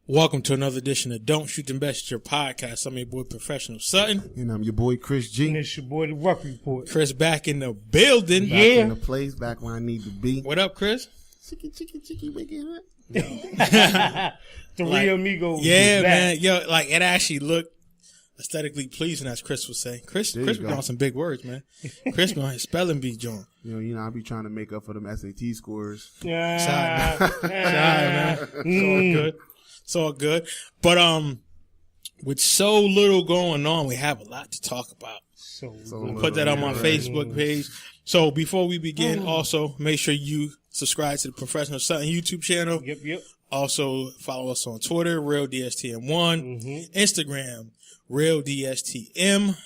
Welcome to another edition of Don't Shoot Them Best, your podcast. I'm your boy, Professional Sutton. And I'm your boy, Chris G. And it's your boy, The Ruck Report. Chris back in the building. Back in the place, back where I need to be. What up, Chris? Chicky, waking up. The real Amigo. Yeah, man. Yo, like, it actually looked aesthetically pleasing, as Chris was saying. Chris be on some big words, man. Chris be on his spelling bee joint. You know, I be trying to make up for them SAT scores. Yeah. Sorry, man. It's all good. It's all good. But with so little going on, we have a lot to talk about. We'll put that on my Facebook page. So before we begin, also make sure you subscribe to the Professional Sutton YouTube channel. Yep. Also follow us on Twitter, Warriors-DSTM1, Instagram, Warriors-DSTM,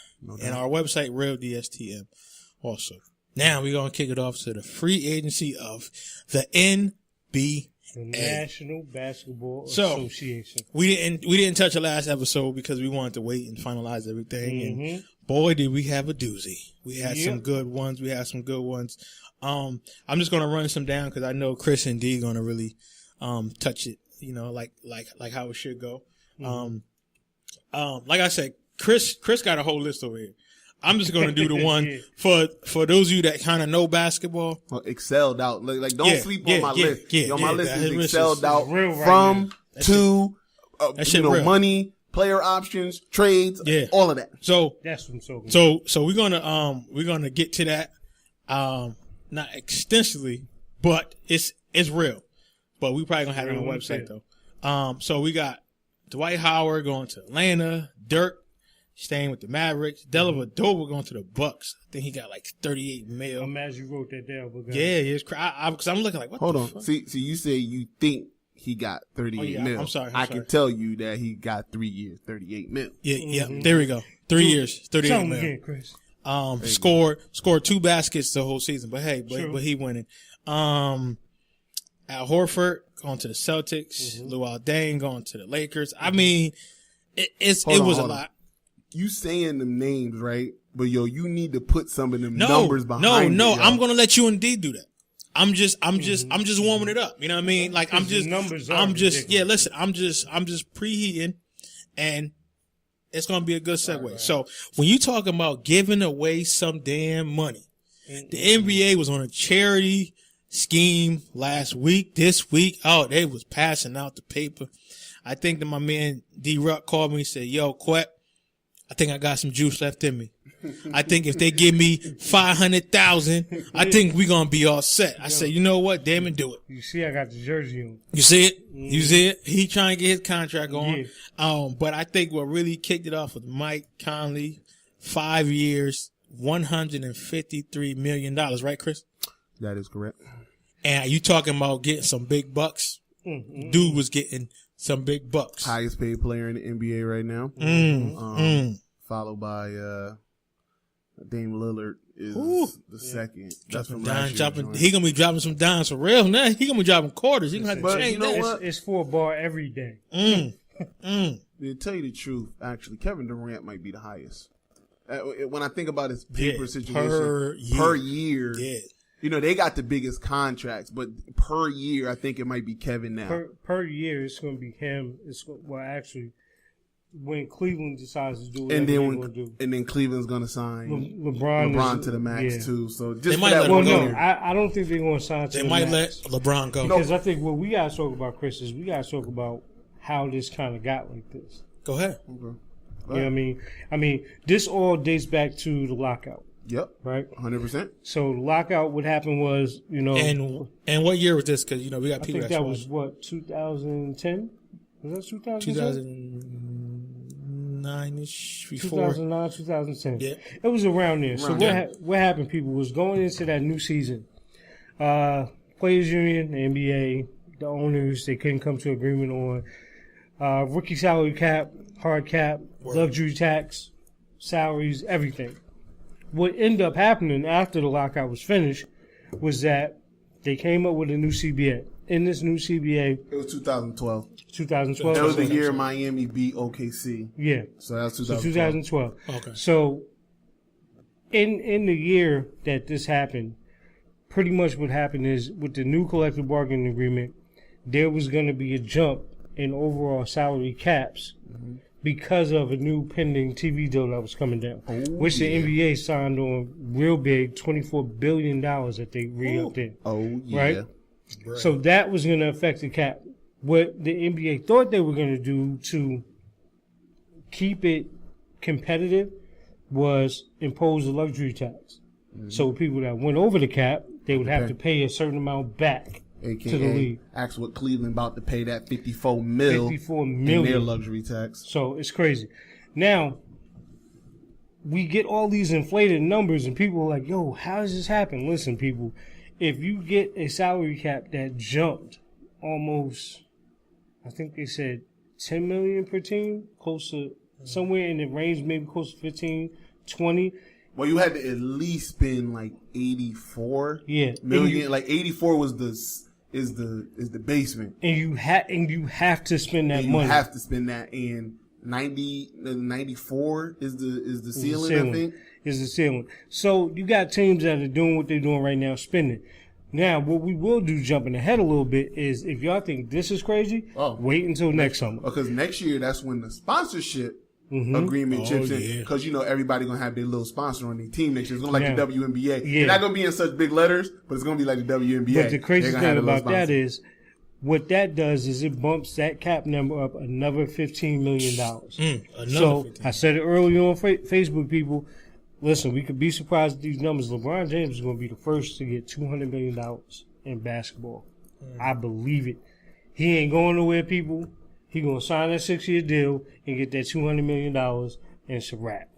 and our website, Warriors-DSTM. Also, now we're gonna kick it off to the free agency of the NBA. The National Basketball Association. We didn't touch the last episode because we wanted to wait and finalize everything. And boy, did we have a doozy. We had some good ones. I'm just gonna run some down because I know Chris and D gonna really touch it. You know, like how it should go. Like I said, Chris got a whole list over here. I'm just going to do the one for those of you that kind of know basketball. Well, excelled out. Like don't sleep on my list. My list is excelled out from, to, money, player options, trades, all of that. So that's what I'm talking about. So we're gonna get to that, not extensively, but it's real. But we probably gonna have it on the website though. So we got Dwight Howard going to Atlanta, Dirk staying with the Mavericks, Dellavedova going to the Bucks. I think he got like 38 mil. I'm as you wrote that down. Yeah, it's because I'm looking like, what Hold the on. fuck? See, you say you think he got 38 mil. I'm sorry. I can tell you that he got 3 years, 38 mil. Yeah, there we go. 3 years, 38 mil. Again, Chris. Scored 2 baskets the whole season, but hey, but he winning. Al Horford going to the Celtics, Luol Deng going to the Lakers. I mean, it was a lot. You saying them names, right? But you need to put some of them numbers behind it. No, I'm gonna let you and D do that. I'm just warming it up. You know what I mean? Like I'm just preheating, and it's gonna be a good segue. Right. So when you talking about giving away some damn money, the NBA was on a charity scheme last week. This week, they was passing out the paper. I think that my man D Ruck called me and said, "Yo, Quet, I think I got some juice left in me. I think if they give me 500,000, I think we're going to be all set." I said, you know what? Damn it, do it. You see, I got the jersey on. You see it? You see it? He trying to get his contract on. Yeah. But I think what really kicked it off was Mike Conley, 5 years, $153 million. Right, Chris? That is correct. And you talking about getting some big bucks? Dude was getting some big bucks. Highest paid player in the NBA right now. Followed by Dame Lillard is the second. That's from last year. He gonna be dropping some dimes for real now. He gonna be dropping quarters. He gonna have to change you know that. what? It's for a bar every day. To tell you the truth, actually, Kevin Durant might be the highest. When I think about his paper situation per year. You know, they got the biggest contracts, but per year, I think it might be Kevin now. Per year, it's going to be him. Actually, when Cleveland decides to do whatever they're going to do. And then Cleveland's going to sign LeBron to the max, too. So just they might let him go. I don't think they're going to sign to the max. They might let LeBron go. Because I think what we got to talk about, Chris, is we got to talk about how this kind of got like this. Go ahead. Okay. You know what I mean? I mean, this all dates back to the lockout. Yep. Right? 100%. So the lockout, what happened was, And what year was this? Because, we got people I think that was, 2010? Was that 2010? 2009-ish, before. 2009, 2010. Yeah. It was around there. So what happened, people, was going into that new season. Players Union, the NBA, the owners, they couldn't come to agreement on rookie salary cap, hard cap, luxury tax, salaries, everything. What ended up happening after the lockout was finished was that they came up with a new CBA. In this new CBA... It was 2012. 2012. That was the year Miami beat OKC. Yeah. So that was 2012. So 2012. Okay. So in the year that this happened, pretty much what happened is with the new collective bargaining agreement, there was going to be a jump in overall salary caps because of a new pending TV deal that was coming down, which the NBA signed on real big, $24 billion that they re-upped in. Oh, yeah. Right? So that was going to affect the cap. What the NBA thought they were going to do to keep it competitive was impose a luxury tax. So people that went over the cap, they would have to pay a certain amount back AKA, to the league. That's what Cleveland about to pay that $54 million in their luxury tax. So it's crazy. Now, we get all these inflated numbers and people are like, yo, how does this happen? Listen, people, if you get a salary cap that jumped almost, I think they said 10 million per team, close to somewhere in the range, maybe close to 15, 20. Well, you had to at least spend like 84 million. Like 84 was is the basement. And you have to spend that money. You have to spend that, and 94 is the ceiling, I think. Is the ceiling. So you got teams that are doing what they're doing right now, spending. Now, what we will do, jumping ahead a little bit, is if y'all think this is crazy, wait until next summer. Because next year, that's when the sponsorship agreement chips in. Because, everybody going to have their little sponsor on their team next year. It's going to be like the WNBA. They're not going to be in such big letters, but it's going to be like the WNBA. But the crazy thing about that is, what that does is it bumps that cap number up another $15 million. So, I said it earlier on Facebook, people. Listen, we could be surprised at these numbers. LeBron James is going to be the first to get $200 million in basketball. I believe it. He ain't going nowhere, people. He going to sign that 6-year deal and get that $200 million, and it's a wrap.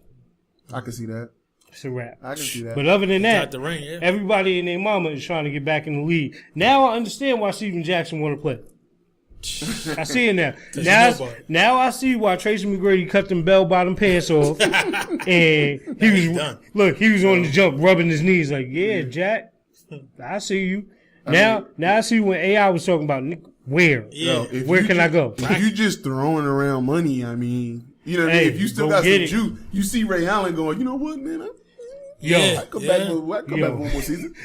I can see that. It's a wrap. I can see that. But other than that, everybody and their mama is trying to get back in the league. Now I understand why Steven Jackson want to play. I see it now. Now I see why Tracy McGrady cut them bell-bottom pants off, and he was on the jump, rubbing his knees like, "Yeah, Jack, I see you." Now I see when AI was talking about where can I go? If you just throwing around money, I mean, if you still got some juice, you see Ray Allen going, you know what, man? I come back one more season.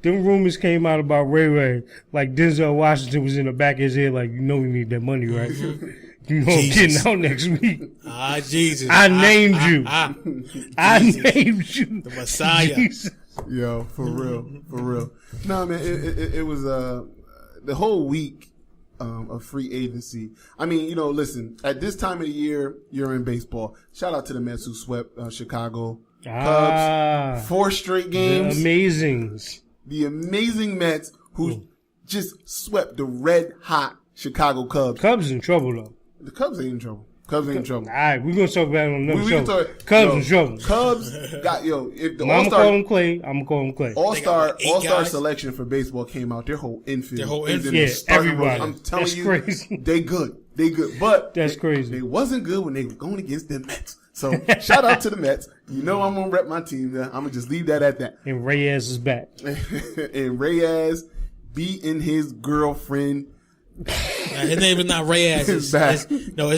Them rumors came out about Ray like Denzel Washington was in the back of his head like, we need that money, right? I'm getting out next week. Jesus. I named you. I named you. The Messiah. Jesus. Yo, for real. No, man, it was the whole week of free agency. I mean, listen, at this time of the year, you're in baseball. Shout out to the Mets who swept Chicago Cubs 4 straight games. The amazing Mets who just swept the red hot Chicago Cubs. Cubs in trouble though. The Cubs ain't in trouble. All right, we're gonna talk about it on another show. Cubs in trouble. Cubs got if the I'm gonna call him Clay. All-star selection for baseball came out. Their whole infield. Everybody. I'm telling you, crazy. They good. But that's crazy. They wasn't good when they were going against the Mets. So shout out to the Mets. I'm gonna rep my team. I'm gonna just leave that at that. And Reyes is back. And Reyes beating his girlfriend. His name is not Reyes. It's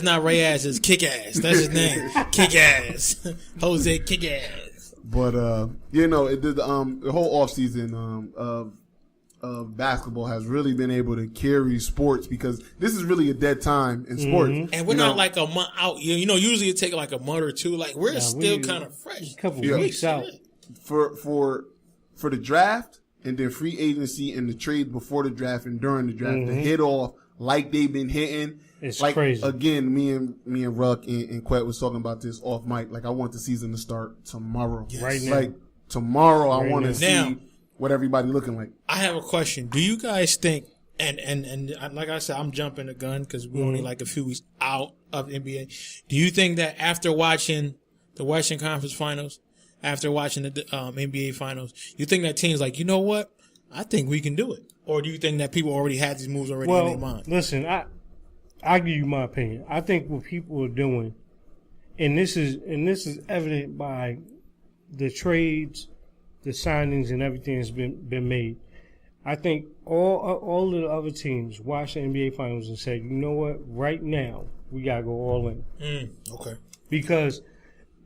not Reyes. It's Kick-Ass. That's his name. Kick-Ass. Jose Kick-Ass. But the whole offseason of basketball has really been able to carry sports because this is really a dead time in sports. And we're not like a month out. Usually it takes like a month or two. Like we're still kind of fresh. A couple weeks out. For the draft and then free agency and the trades before the draft and during the draft to hit off like they've been hitting. It's like, crazy. Again, me and Ruck and Quet was talking about this off mic. Like I want the season to start tomorrow. Yes. Right now. Like tomorrow I want to see what everybody looking like. I have a question. Do you guys think, and like I said, I'm jumping the gun because we're only like a few weeks out of NBA. Do you think that after watching the Western Conference Finals, after watching the NBA Finals, you think that team's like, you know what? I think we can do it. Or do you think that people already had these moves already in their mind? Listen, I'll give you my opinion. I think what people are doing, and this is evident by the trades, the signings, and everything that's been made. I think all of the other teams watched the NBA Finals and said, you know what? Right now, we got to go all in. Okay. Because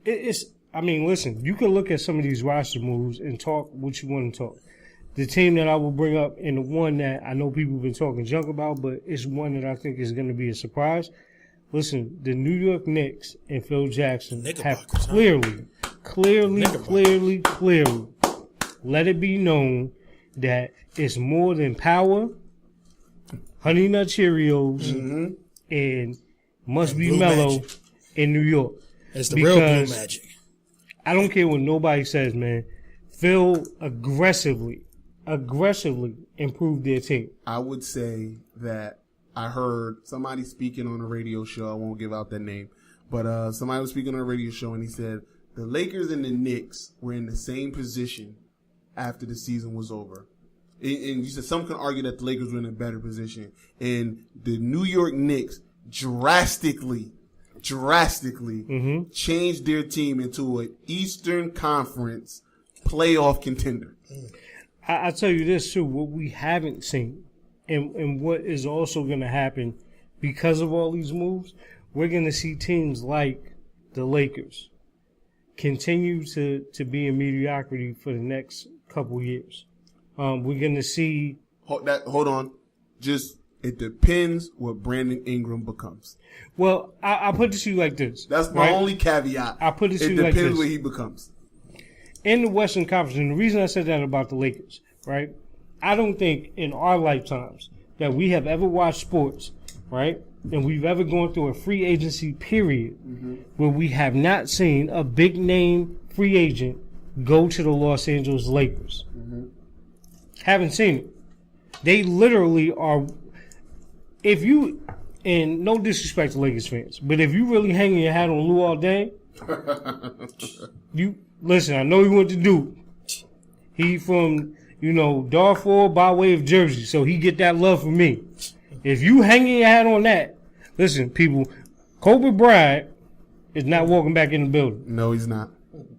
it's, I mean, listen, you can look at some of these roster moves and talk what you want to talk. the team that I will bring up, and the one that I know people have been talking junk about, but it's one that I think is going to be a surprise. Listen, the New York Knicks and Phil Jackson have clearly let it be known that it's more than power, Honey Nut Cheerios, and Must Be Mellow in New York. It's the real blue magic. I don't care what nobody says, man. Phil aggressively improved their team. I would say that I heard somebody speaking on a radio show. I won't give out their name, but somebody was speaking on a radio show, and he said the Lakers and the Knicks were in the same position after the season was over. And you said some can argue that the Lakers were in a better position, and the New York Knicks drastically changed their team into an Eastern Conference playoff contender. I tell you this too, what we haven't seen, and what is also going to happen because of all these moves, we're going to see teams like the Lakers continue to be in mediocrity for the next couple years. We're going to see... Hold on. Just, it depends what Brandon Ingram becomes. Well, I'll put it to you like this. That's my only caveat. I'll put it to you like this. It depends what he becomes. In the Western Conference, and the reason I said that about the Lakers, right? I don't think in our lifetimes that we have ever watched sports, right? And we've ever gone through a free agency period where we have not seen a big name free agent go to the Los Angeles Lakers. Haven't seen it. They literally are, if you, and no disrespect to Lakers fans, but if you really hanging your hat on Lou all day, you, listen, I know he went to Duke. He from, Darfur by way of Jersey, so he get that love from me. If you hanging your hat on that, listen, people, Kobe Bryant is not walking back in the building. No, he's not.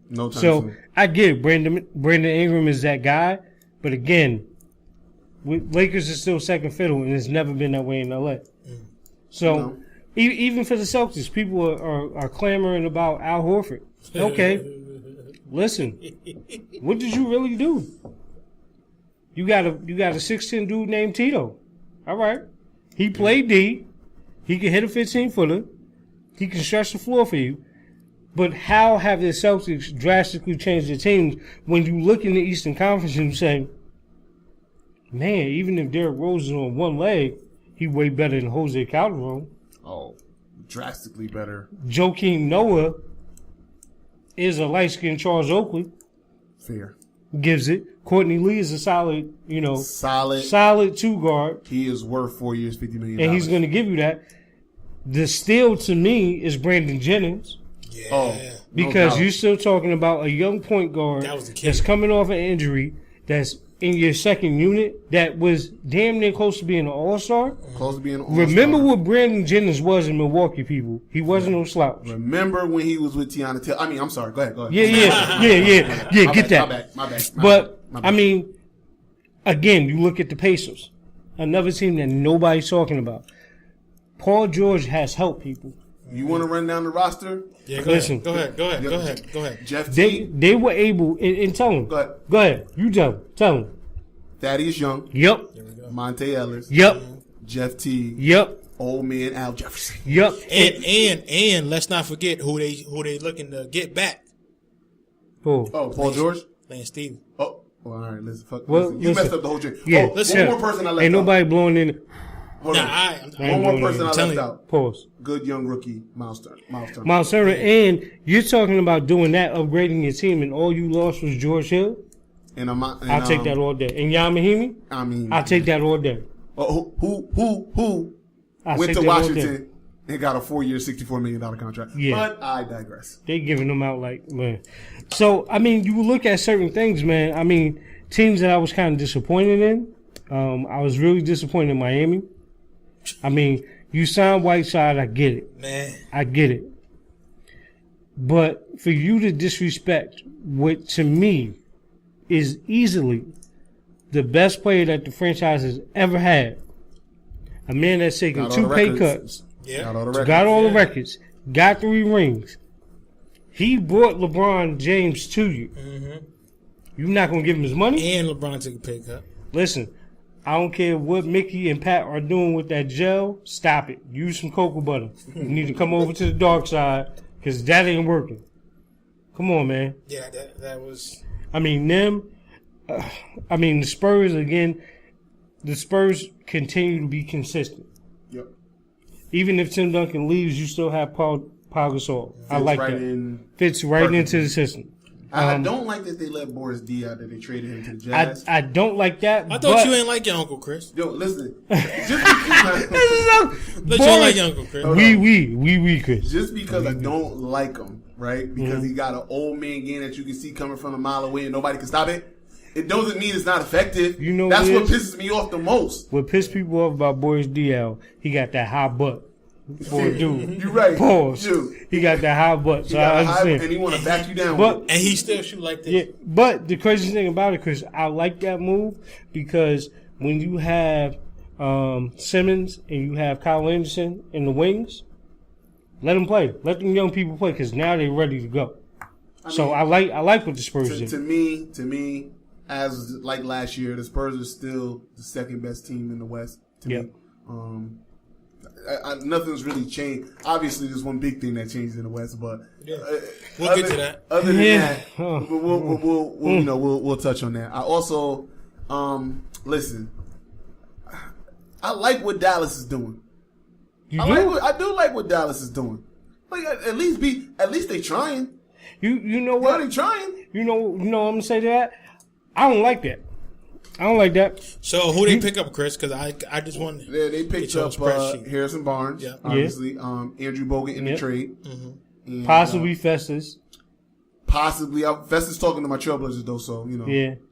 No time So soon. I get it. Brandon Ingram is that guy, but again, Lakers is still second fiddle, and it's never been that way in LA. So even for the Celtics, people are clamoring about Al Horford. Okay, listen, what did you really do? You got a 6'10" dude named Tito. All right, he played D. He can hit a 15-footer. He can stretch the floor for you. But how have the Celtics drastically changed their teams when you look in the Eastern Conference and you say, man, even if Derrick Rose is on one leg, he way better than Jose Calderon. Oh, drastically better. Joakim Noah is a light-skinned Charles Oakley. Fair. Gives it. Courtney Lee is a solid, solid two-guard. He is worth 4 years, $50 million. And he's going to give you that. The steal to me is Brandon Jennings. Yeah. Oh, because you're still talking about a young point guard that's coming off an injury, that's in your second unit, that was damn near close to being an all-star. Close to being an all-star. Remember what Brandon Jennings was in Milwaukee, people. He wasn't no slouch. Remember when he was with Tiana Taylor? I mean, I'm sorry. Go ahead. Yeah, get that. My bad. But, I mean, again, you look at the Pacers. Another team that nobody's talking about. Paul George has helped people. You want to run down the roster? Yeah, go ahead. Jeff T. They were able, and tell him. Go ahead. You tell him. Thaddeus Young. Yep. Monte Ellis. Yep. Jeff T. Yep. Old man Al Jefferson. Yep. And let's not forget who they looking to get back. Who? Oh, Paul George? Lance Stevens. Oh, well, all right. Listen. You listen. messed up the whole thing. Yeah. One more person I left out. Ain't nobody blowing in. Hold on. One more person I left out. Pause. Good young rookie, Miles Turner. Miles Turner, and you're talking about doing that, upgrading your team, and all you lost was George Hill? I'll take that all day. And Yao Mahimi? I mean, I'll take that all day. Who went to Washington and got a 4-year, $64 million contract? Yeah. But I digress. They giving them out like, man. So, I mean, you look at certain things, man. I mean, teams that I was kind of disappointed in. I was really disappointed in Miami. I mean, you signed Whiteside, I get it. Man. I get it. But for you to disrespect what, to me, is easily the best player that the franchise has ever had, a man that's taken 2 pay cuts, got all the records, got 3 rings. He brought LeBron James to you. You're not going to give him his money? And LeBron took a pay cut. Listen, I don't care what Mickey and Pat are doing with that gel. Stop it. Use some cocoa butter. You need to come over to the dark side because that ain't working. Come on, man. Yeah, that was... I mean, the Spurs, again, the Spurs continue to be consistent. Yep. Even if Tim Duncan leaves, you still have Paul Gasol. I like that. Fits right perfectly into the system. I don't like that they let Boris D out, that they traded him to the Jazz. I don't like that. I thought you ain't like your Uncle Chris. Yo, listen. Just because you don't like your Uncle Chris. We, Chris. Just because I don't like him, right? Because he got an old man game that you can see coming from a mile away and nobody can stop it. It doesn't mean it's not effective. You know that's what pisses me off the most. What pissed people off about Boris DL, he got that high butt. For a dude. You're right. Pause. Dude. He got that high butt. So I understand. And he want to back you down. And he still shoot like this. Yeah, but the crazy thing about it, Chris, I like that move because when you have Simmons and you have Kyle Anderson in the wings, let them play. Let them young people play because now they're ready to go. I like what the Spurs did. To me, as like last year, the Spurs are still the second best team in the West. To me. Nothing's really changed. Obviously, there's one big thing that changed in the West, but we'll get to that. Other than that, we'll touch on that. I also listen. I like what Dallas is doing. I do like what Dallas is doing. Like at least they trying. You know what? They trying. You know what I'm gonna say to that? I don't like that. I don't like that. So who they pick up, Chris? Because I just want to. They picked up Harrison Barnes, obviously. Andrew Bogut in the trade. Mm-hmm. And, possibly Festus. Possibly. Festus talking to my Trailblazers though, so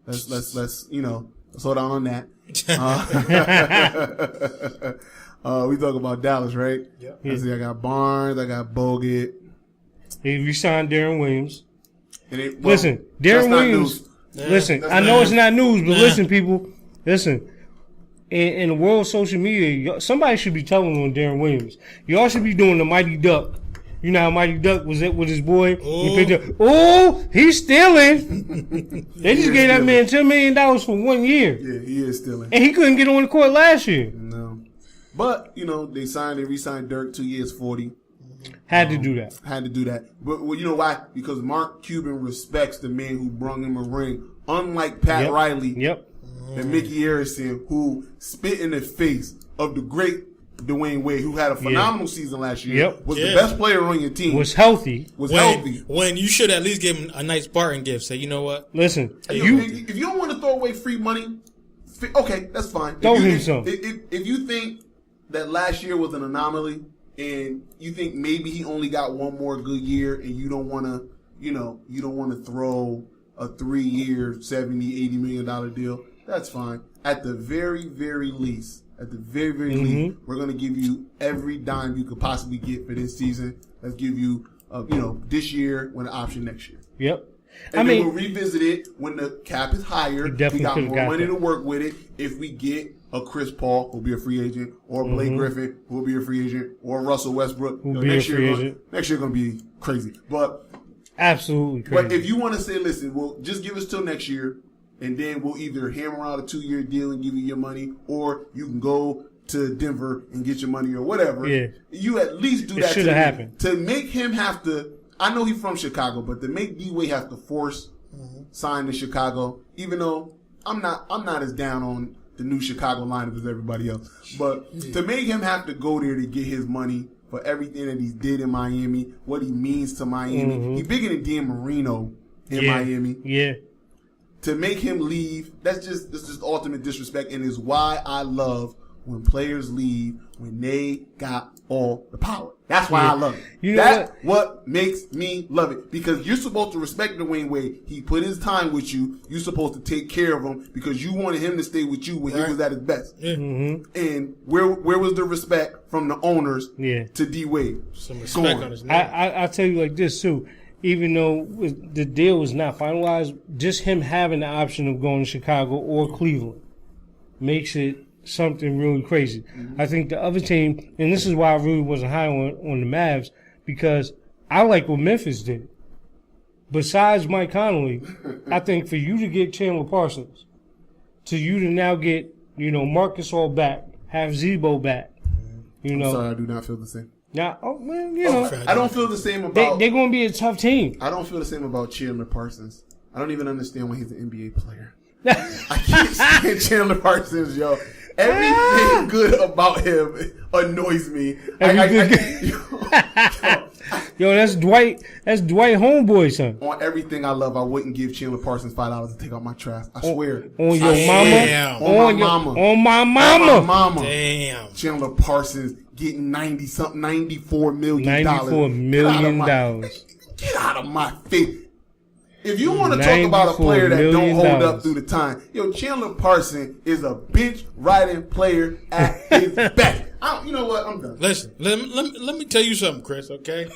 let's slow down on that. We talk about Dallas, right? Yeah. I got Barnes. I got Bogut. They re-signed Darren Williams. Listen, Darren Williams. Listen, I know it's not news, but listen, people. Listen, in the world of social media, somebody should be telling on Darren Williams. Y'all should be doing the Mighty Duck. You know how Mighty Duck was with his boy? He picked up, he's stealing. They just gave that man $10 million for 1 year. Yeah, he is stealing. And he couldn't get on the court last year. No. But, they re-signed Dirk 2 years, 40. Had to do that. But you know why? Because Mark Cuban respects the man who brung him a ring. Unlike Pat Riley and Mickey Harrison, who spit in the face of the great Dwayne Wade, who had a phenomenal season last year, was the best player on your team. Was healthy. When you should at least give him a nice Barton gift. Say, you know what? Listen. If you don't want to throw away free money, okay, that's fine. Throw him some. If you think that last year was an anomaly, and you think maybe he only got one more good year, and you don't want to, throw a 3-year, $70-80 million deal, that's fine. At the very, very least, least, we're going to give you every dime you could possibly get for this season. Let's give you, this year with an option next year. Yep. And then we'll revisit it when the cap is higher. We got more money to work with it. If we get a Chris Paul, who'll be a free agent, or Blake Griffin, who'll be a free agent, or Russell Westbrook, next year going to be crazy. But absolutely crazy. But if you want to say, listen, well, just give us till next year, and then we'll either hammer out a 2-year deal and give you your money, or you can go to Denver and get your money or whatever. Yeah. You at least do that. Should have happened. To make him have to. I know he's from Chicago, but to make D-Wade have to force sign to Chicago, even though I'm not as down on the new Chicago lineup as everybody else, but to make him have to go there to get his money for everything that he did in Miami, what he means to Miami, he's bigger than Dan Marino in Miami. Yeah. To make him leave, that's just ultimate disrespect, and is why I love when players leave when they got all the power. That's why I love it. That's what makes me love it. Because you're supposed to respect Dwayne Wade. He put his time with you. You're supposed to take care of him because you wanted him to stay with you when he was at his best. And where was the respect from the owners to D Wade? Some respect on his name. I'll tell you like this too. Even though the deal was not finalized, just him having the option of going to Chicago or Cleveland makes it something really crazy. I think the other team, and this is why I really wasn't high on the Mavs, because I like what Memphis did. besides Mike Conley, I think for you to get Chandler Parsons, to you to now get, Marcus All back, have Zebo back, I'm sorry, I do not feel the same. Now, I don't feel the same about... They're going to be a tough team. I don't feel the same about Chandler Parsons. I don't even understand why he's an NBA player. I can't stand Chandler Parsons, yo. Everything good about him annoys me. Yo, that's Dwight Homeboy, son. On everything I love, I wouldn't give Chandler Parsons $5 to take out my trash. I swear. On your mama? Damn. On my mama. Damn. Chandler Parsons getting $94 million. $94 million. Get out of my face. If you want to talk about a player that don't hold up through the time, Chandler Parsons is a bench riding player at his best. You know what? I'm done. Listen, let me tell you something, Chris. Okay.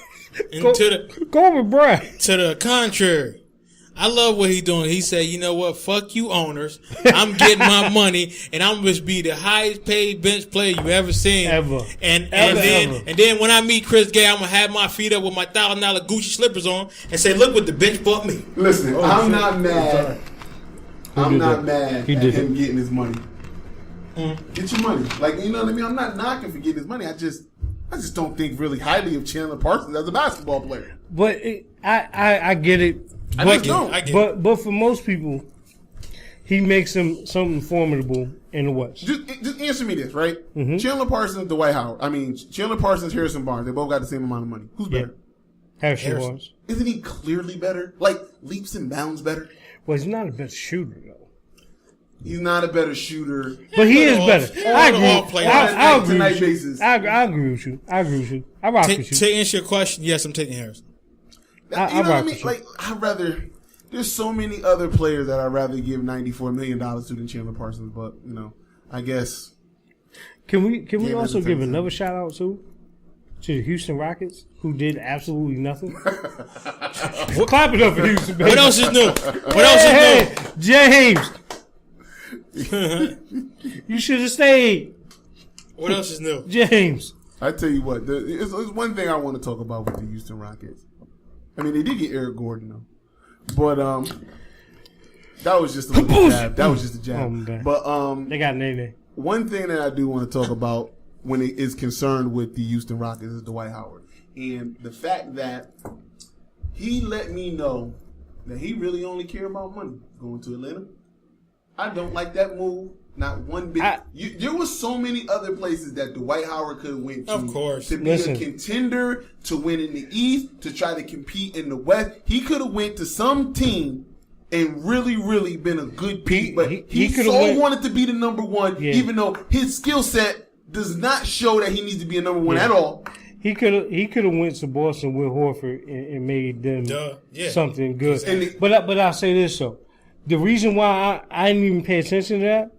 Go with Brad. To the contrary, I love what he's doing. He said, you know what? Fuck you, owners. I'm getting my money, and I'm going to be the highest paid bench player you ever seen. Ever. And then when I meet Chris Gay, I'm going to have my feet up with my $1,000 Gucci slippers on and say, look what the bench bought me. Listen, I'm not mad. I'm not mad at him getting his money. Get your money. You know what I mean? I'm not knocking for getting his money. I just don't think really highly of Chandler Parsons as a basketball player. But I get it. I just don't. But for most people, he makes them something formidable in the West. Just answer me this, right? Mm-hmm. Chandler Parsons, Dwight Howard. Chandler Parsons, Harrison Barnes. They both got the same amount of money. Who's better? Harrison Barnes. Isn't he clearly better? Leaps and bounds better? Well, he's not a better shooter, though. He's not a better shooter. But he is better. I agree. I agree with you. Basis. I agree with you. I rock with you. To answer your question, yes, I'm taking Harrison. You know what I mean? I'd rather... There's so many other players that I'd rather give $94 million to than Chandler Parsons, but, I guess... Can we also give another shout-out, to the Houston Rockets, who did absolutely nothing? Clap it up for Houston, baby. What else is new? James! You should have stayed. What else is new? James. I tell you what, there's one thing I want to talk about with the Houston Rockets. They did get Eric Gordon, though. But that was just a little jab. That was just a jab. But they got Nene. One thing that I do want to talk about when it is concerned with the Houston Rockets is Dwight Howard. And the fact that he let me know that he really only cared about money going to Atlanta. I don't like that move. Not one bit. There was so many other places that Dwight Howard could have went to. Of course. To be a contender, to win in the East, to try to compete in the West. He could have went to some team and really, really been a good piece. But he so wanted to be the number one, even though his skill set does not show that he needs to be a number one at all. He could have went to Boston with Horford and made them something good. Exactly. But I'll say this, though. The reason why I didn't even pay attention to that,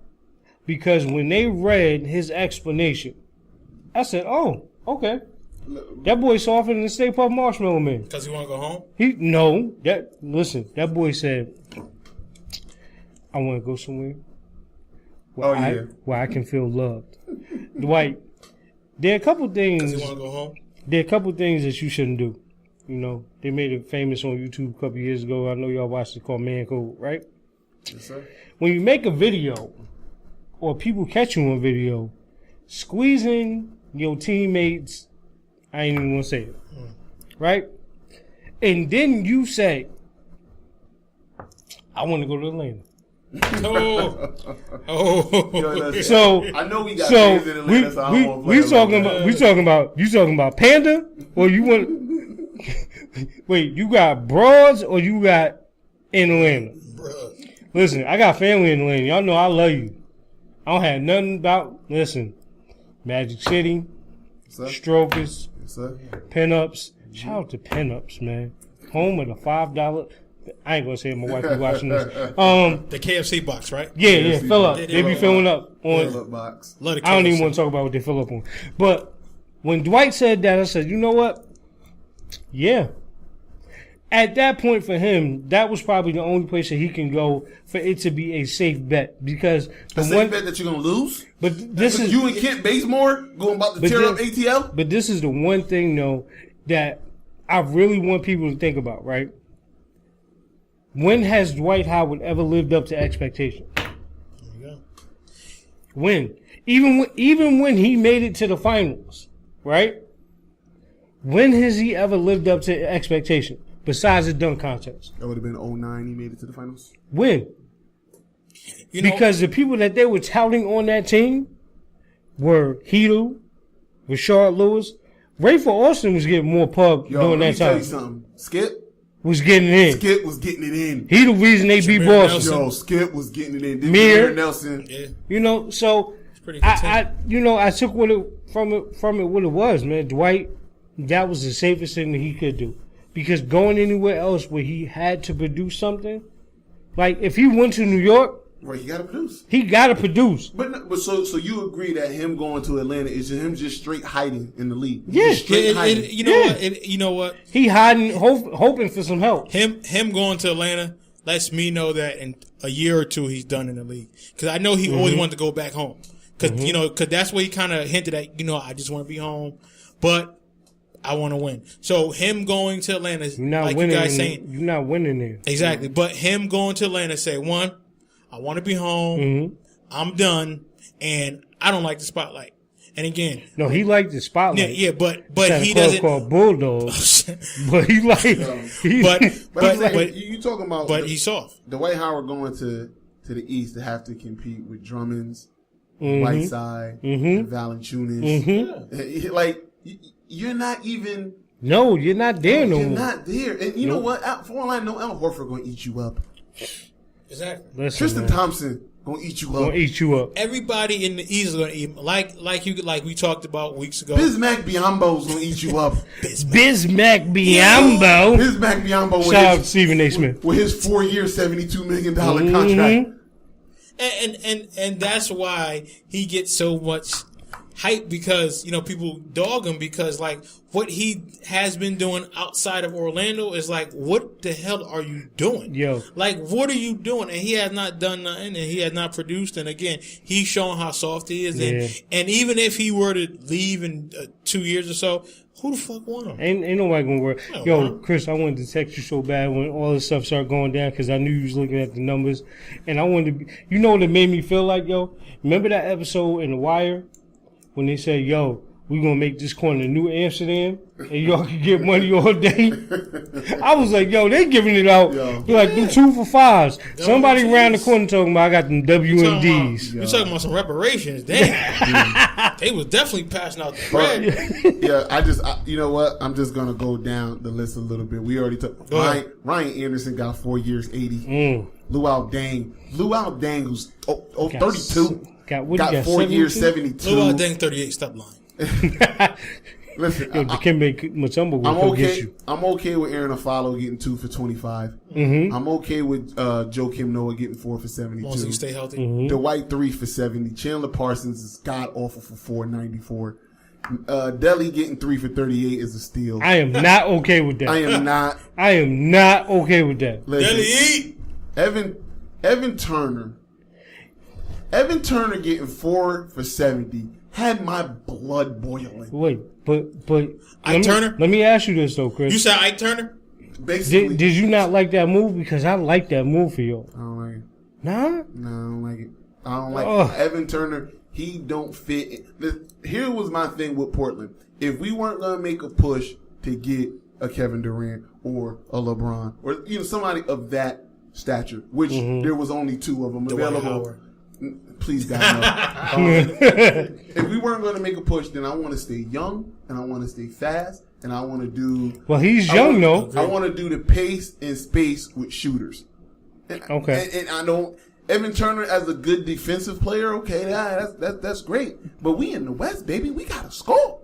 because when they read his explanation, I said, oh, okay. That boy softer than the Stay Puft Marshmallow Man. Because he want to go home? That boy said, I want to go somewhere where I can feel loved. Dwight, there are a couple things. Because he want to go home? There are a couple things that you shouldn't do. They made it famous on YouTube a couple years ago. I know y'all watched it, called Man Code, right? Yes, sir. When you make a video, or people catch you on video, squeezing your teammates, I ain't even gonna say it, right? And then you say, I want to go to Atlanta. So I know we got fans in Atlanta, so I don't we talking about Panda, or you want? Wait, you got broads or you got in Atlanta? Listen, I got family in Atlanta. Y'all know I love you. I don't have nothing about, Magic City, Strokers, Pinups. Shout out to Pinups, man. Home of the $5. I ain't gonna say it, my wife be watching this. The KFC box, right? Yeah, fill up. They be filling up on box. I don't even want to talk about what they fill up on. But when Dwight said that, I said, you know what? Yeah. At that point for him, that was probably the only place that he can go for it to be a safe bet. Because a safe bet that you're gonna lose? But this is you and Kent Bazemore going about to tear up ATL? But this is the one thing though that I really want people to think about, right? When has Dwight Howard ever lived up to expectation? There you go. When? Even when he made it to the finals, right? When has he ever lived up to expectation besides the dunk contest? That would have been 2009. He made it to the finals. When? Because the people that they were touting on that team were Hedo, Rashard Lewis. Rayford Austin was getting more pub during that time. Tell you something. Skip was getting it in. Skip was getting it in. He the reason they beat Boston. Yo, Skip was getting it in. Mir Nelson. Yeah. So I took from it what it was, man. Dwight, that was the safest thing that he could do. Because going anywhere else where he had to produce something, like if he went to New York, right, he got to produce. He got to produce. But so you agree that him going to Atlanta is him just straight hiding in the league? Yeah, you know what? He hiding, hoping for some help. Him going to Atlanta lets me know that in a year or two he's done in the league. Because I know he always wanted to go back home. Because that's what he kind of hinted at. I just want to be home, but I want to win. So him going to Atlanta, like you guys saying, you're not winning there. Exactly. But him going to Atlanta, say one, I want to be home. I'm done, and I don't like the spotlight. And again, no, he liked the spotlight. Yeah, but he doesn't called Bulldog. But he like, but you talking about? But he's soft. Dwight Howard going to the East to have to compete with Drummonds, Whiteside, and Valanciunas. Like you're not even. No, you're not there no more. You're not there, and you know what? For all I know, Al Horford going to eat you up. Exactly. Listen, Tristan Thompson gonna eat you up. Everybody in the East is gonna eat like we talked about weeks ago. Bismack Biyombo's gonna eat you up. Bismack Biyombo. Bismack Biyombo. Shout out to Stephen A. Smith with his 4-year, $72 million contract. And that's why he gets so much hype, because people dog him because like what he has been doing outside of Orlando is like, what the hell are you doing? Yo, like what are you doing? And he has not done nothing, and he has not produced. And again, he's showing how soft he is. And even if he were to leave in 2 years or so, who the fuck want him? Ain't nobody gonna work. Yo, Chris, I wanted to text you so bad when all this stuff started going down because I knew you was looking at the numbers, and I wanted to. You know what it made me feel like, yo? Remember that episode in The Wire? When they say, yo, we're going to make this corner New Amsterdam and y'all can get money all day. I was like, yo, they giving it out. They're like, them 2 for 5s. Somebody around the corner talking about, I got them WMDs. You're talking about some reparations. Damn. They was definitely passing out the bread. Yeah, you know what? I'm just going to go down the list a little bit. We already took Ryan Anderson got 4 years, 80. Luau Deng, who's 32. Got 4 years, 72. Luau Deng, 38. Stop lying. Listen, Dikembe Mutombo will get you. I'm okay with Aaron Afalo getting 2 for 25. I'm okay with Joakim Noah getting 4 for 72. As long as you stay healthy. Dwight 3 for 70. Chandler Parsons is god awful for 494. Delhi getting 3 for 38 is a steal. I am not okay with that. I am not okay with that. Listen, Evan Turner. Evan Turner getting 4 for 70 had my blood boiling. Wait, but Ike Turner? Let me ask you this though, Chris. You said Ike Turner? Basically. Did you not like that move? Because I like that move for you. I don't like it. Nah? No, I don't like it. I don't like it. Evan Turner, he don't fit. Here was my thing with Portland. If we weren't going to make a push to get a Kevin Durant or a LeBron or somebody of that stature, which there was only 2 of them available. Please, God, no. If we weren't going to make a push, then I want to stay young and I want to stay fast and I want to do. Well, he's young though. I want to do the pace and space with shooters. Okay. And I don't. Evan Turner as a good defensive player, okay, that's great. But we in the West, baby, we gotta score.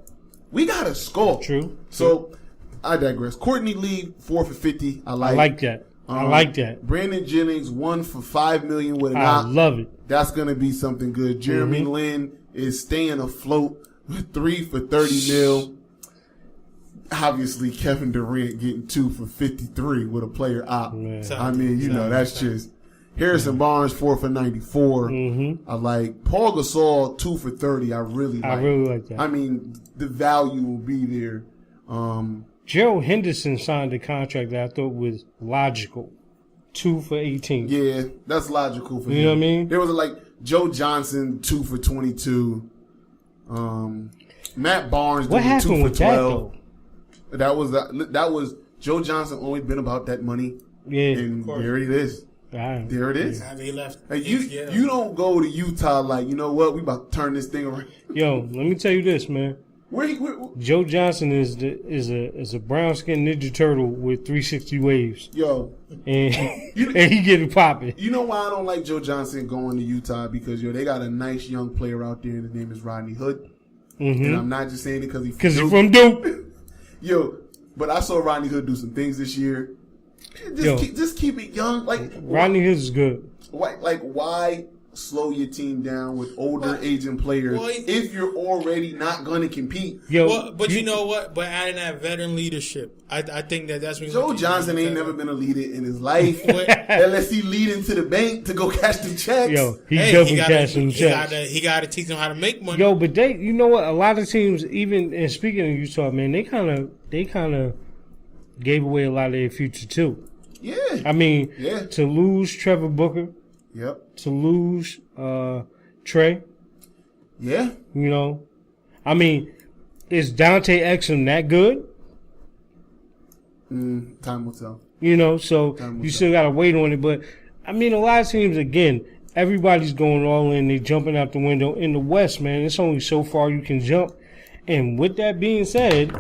True. So I digress. Courtney Lee 4 for 50. I like that. I like that. Brandon Jennings 1 for $5 million with I love it. That's gonna be something good. Jeremy Lin is staying afloat with 3 for $30 million. Obviously, Kevin Durant getting 2 for 53 with a player op. I mean, that's just Harrison Barnes 4 for 94. I like Paul Gasol 2 for 30. I really like that. I mean, the value will be there. Gerald Henderson signed a contract that I thought was logical 2 for 18. Yeah, that's logical for him. You know what I mean? There was like Joe Johnson 2 for 22. Matt Barnes what doing 2 for 12. That That was Joe Johnson always been about that money. Yeah, and there it is. There it is. He left. Hey, you don't go to Utah like, you know what, we about to turn this thing around. Yo, let me tell you this, man. Where Joe Johnson is a brown skinned Ninja Turtle with 360 waves. Yo, and he getting popping. You know why I don't like Joe Johnson going to Utah? Because they got a nice young player out there, and his name is Rodney Hood. Mm-hmm. And I'm not just saying it because he's from Duke. Yo, but I saw Rodney Hood do some things this year. Just keep it young. Like Rodney Hood is good. Why slow your team down with older aging players if you're already not going to compete? But you know what? But adding that veteran leadership, I think that's when Joe Johnson ain't never been a leader in his life unless he lead into the bank to go cash them checks. Yo, he definitely cash them checks. He got to teach them how to make money. Yo, but you know what? A lot of teams, even and speaking of Utah, man, they kind of gave away a lot of their future too. Yeah, I mean, to lose Trevor Booker. Yep. To lose Trey. Yeah. You know, I mean, is Dante Exum that good? Time will tell. You know, so you still got to wait on it. But, I mean, a lot of teams, again, everybody's going all in. They jumping out the window. In the West, man, it's only so far you can jump. And with that being said,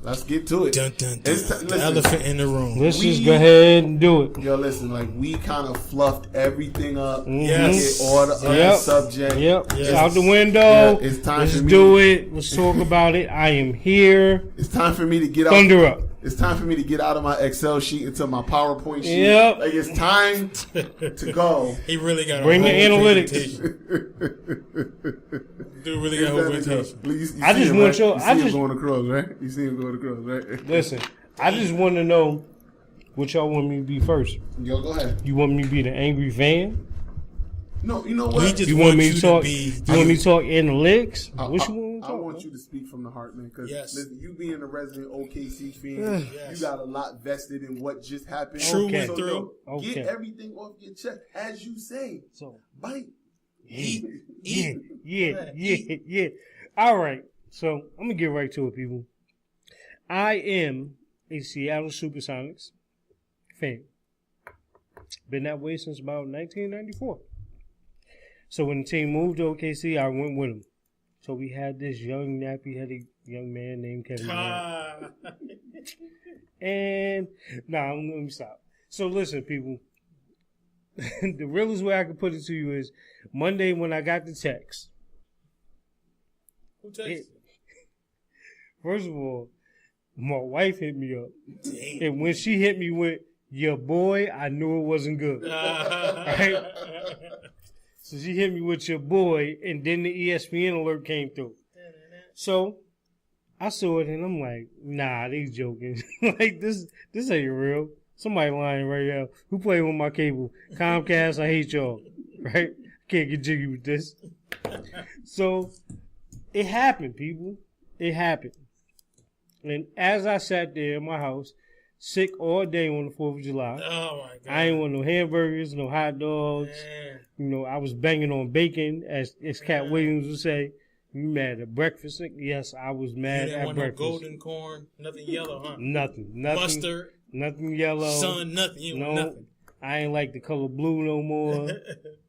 let's get to it. Dun, dun, dun. The elephant in the room. Let's just go ahead and do it. Yo, listen, we kind of fluffed everything up. Yes. All the other subject. Yep. Yes. It's out the window. Yeah, it's time Let's for me. do it. Let's talk about it. I am here. It's time for me to get out. Thunder up. It's time for me to get out of my Excel sheet into my PowerPoint sheet. Yep. It's time to go. He really got bring the analytics. Dude really got a whole presentation. I just want you. I just going across, right? You see him going across, right? Listen, I just want to know what y'all want me to be first. Yo, go ahead. You want me to be the angry fan? No, you know what? You want me to talk? You want me to talk analytics? What you want? I want you to speak from the heart, man. Because listen, you being a resident OKC fan, you got a lot vested in what just happened. True, okay. went through. Get everything off your chest, as you say. So bite. Yeah. All right. So I'm gonna get right to it, people. I am a Seattle Supersonics fan. Been that way since about 1994. So when the team moved to OKC, I went with them. So we had this young, nappy-headed young man named Kevin Durant. And, let me stop. So listen, people. The realest way I can put it to you is Monday when I got the text. Who texted? First of all, my wife hit me up. Damn. And when she hit me with, your boy, I knew it wasn't good. Right? So she hit me with your boy, and then the ESPN alert came through. So I saw it, and I'm like, nah, they joking. Like, this ain't real. Somebody lying right now. Who playing with my cable? Comcast, I hate y'all. Right? Can't get jiggy with this. So it happened, people. It happened. And as I sat there in my house, sick all day on the 4th of July. Oh, my God. I ain't want no hamburgers, no hot dogs. Man. You know, I was banging on bacon, as Cat Williams would say. You mad at breakfast? Yes, I was mad you at want breakfast. No golden corn, nothing yellow, huh? Nothing. Mustard. Nothing yellow. Sun, nothing. You want nothing. I ain't like the color blue no more.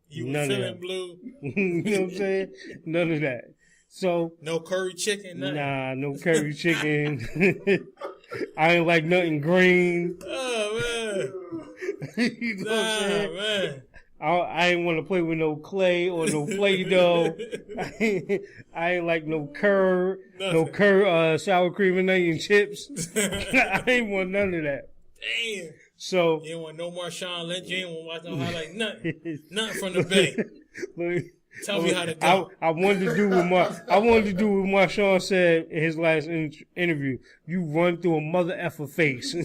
You were feeling blue. You know what I'm saying? None of that. So no curry chicken, nothing. Nah, no curry chicken. I ain't like nothing green. Oh, man. You know what I'm saying? Man. I ain't want to play with no clay or no Play-Doh. I ain't like no sour cream and onion chips. I ain't want none of that. Damn. So you ain't want no Marshawn Lynch. You ain't want to watch no highlight. Nothing from the Bay. Tell me how to go. I wanted to do what Marshawn said in his last interview. You run through a mother effer face.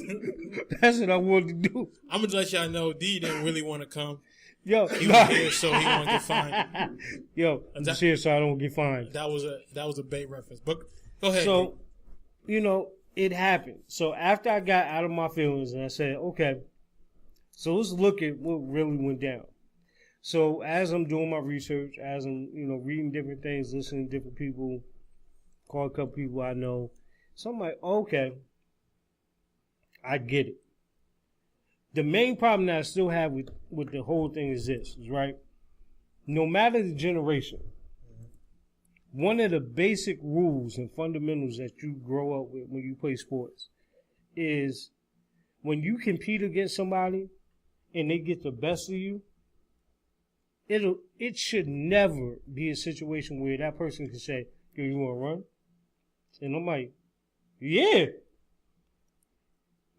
That's what I wanted to do. I'm gonna let y'all know D didn't really want to come. Yo, he was here so he won't get fined. Yo, I'm just here so I don't get fined. That was a Bay reference. But go ahead. So, you know, it happened. So after I got out of my feelings and I said, okay, So let's look at what really went down. So as I'm doing my research, as I'm, reading different things, listening to different people, call a couple people I know, so I'm like, okay, I get it. The main problem that I still have with the whole thing is this, right? No matter the generation, one of the basic rules and fundamentals that you grow up with when you play sports is when you compete against somebody and they get the best of you, it should never be a situation where that person can say, yo, you want to run? And I'm like, yeah.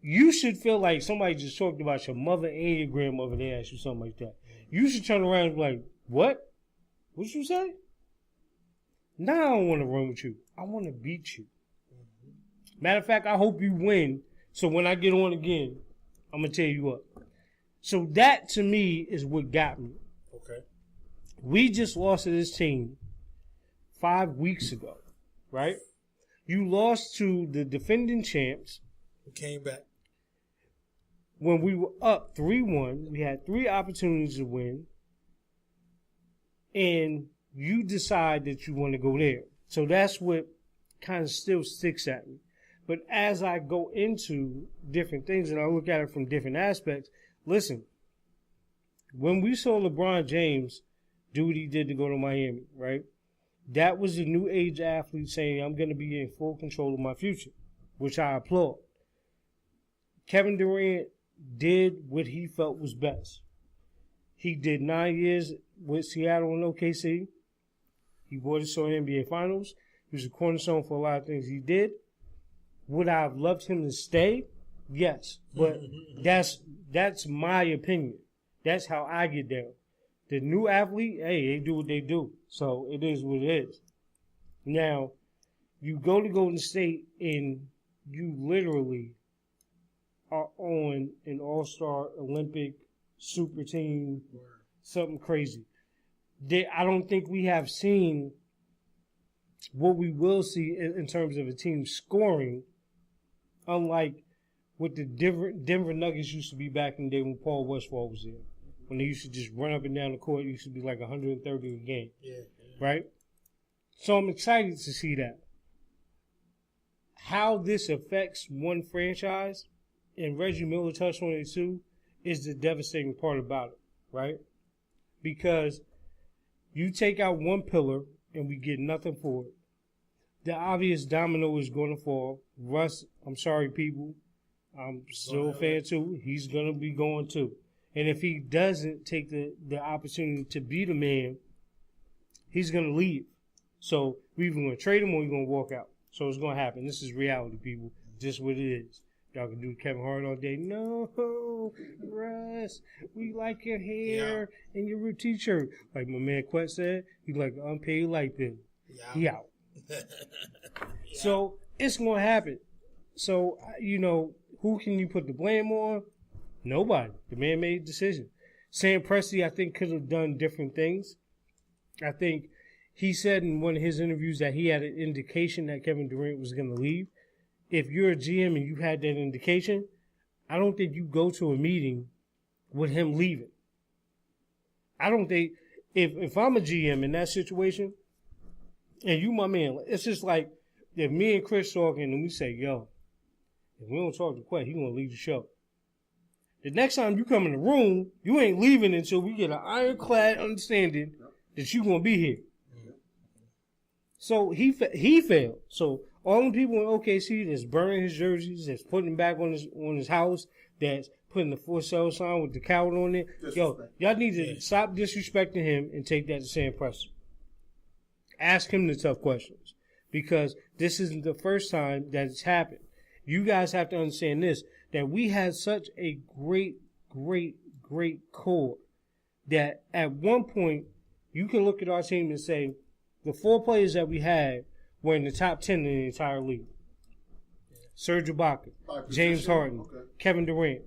You should feel like somebody just talked about your mother and your grandmother. They asked you something like that. You should turn around and be like, what? What'd you say? Now I don't want to run with you. I want to beat you. Matter of fact, I hope you win. So when I get on again, I'm going to tear you up. So that to me is what got me. Okay. We just lost to this team 5 weeks ago, right? You lost to the defending champs. We came back. When we were up 3-1, we had 3 opportunities to win, and you decide that you want to go there. So that's what kind of still sticks at me. But as I go into different things and I look at it from different aspects, listen, when we saw LeBron James do what he did to go to Miami, right? That was a new age athlete saying, I'm going to be in full control of my future, which I applaud. Kevin Durant did what he felt was best. He did 9 years with Seattle and OKC. He brought us to the NBA Finals. He was a cornerstone for a lot of things he did. Would I have loved him to stay? Yes. But that's my opinion. That's how I get down. The new athlete, hey, they do what they do. So it is what it is. Now, you go to Golden State and you literally are on an all-star Olympic super team, something crazy. I don't think we have seen what we will see in terms of a team scoring, unlike what the Denver Nuggets used to be back in the day when Paul Westphal was there. When they used to just run up and down the court, it used to be like 130 a game. Yeah. Right? So I'm excited to see that. How this affects one franchise, and Reggie Miller touched on it too, is the devastating part about it, right? Because you take out one pillar and we get nothing for it. The obvious domino is going to fall. Russ, I'm sorry, people. I'm still a fan too. He's going to be going too. And if he doesn't take the opportunity to be the man, he's going to leave. So we're either going to trade him or we're going to walk out. So it's going to happen. This is reality, people. Just what it is. Y'all can do Kevin Hart all day. No, Russ, we like your hair and your root t-shirt. Like my man Quet said, he like unpaid light bill. He out. So it's going to happen. So, who can you put the blame on? Nobody. The man made a decision. Sam Presti, I think, could have done different things. I think he said in one of his interviews that he had an indication that Kevin Durant was going to leave. If you're a GM and you had that indication, I don't think you go to a meeting with him leaving. I don't think, if I'm a GM in that situation, and you my man, it's just like if me and Chris talking and we say, yo, if we don't talk to Quay, he going to leave the show. The next time you come in the room, you ain't leaving until we get an ironclad understanding that you going to be here. So he failed. So all the people in OKC that's burning his jerseys, that's putting him back on his house, that's putting the for sale sign with the coward on it, yo, y'all need to stop disrespecting him and take that to Sam Presti. Ask him the tough questions, because this isn't the first time that it's happened. You guys have to understand this, that we had such a great, great, great core that at one point you can look at our team and say the 4 players that we had were in the top 10 in the entire league. Serge Ibaka, James Harden, Kevin Durant,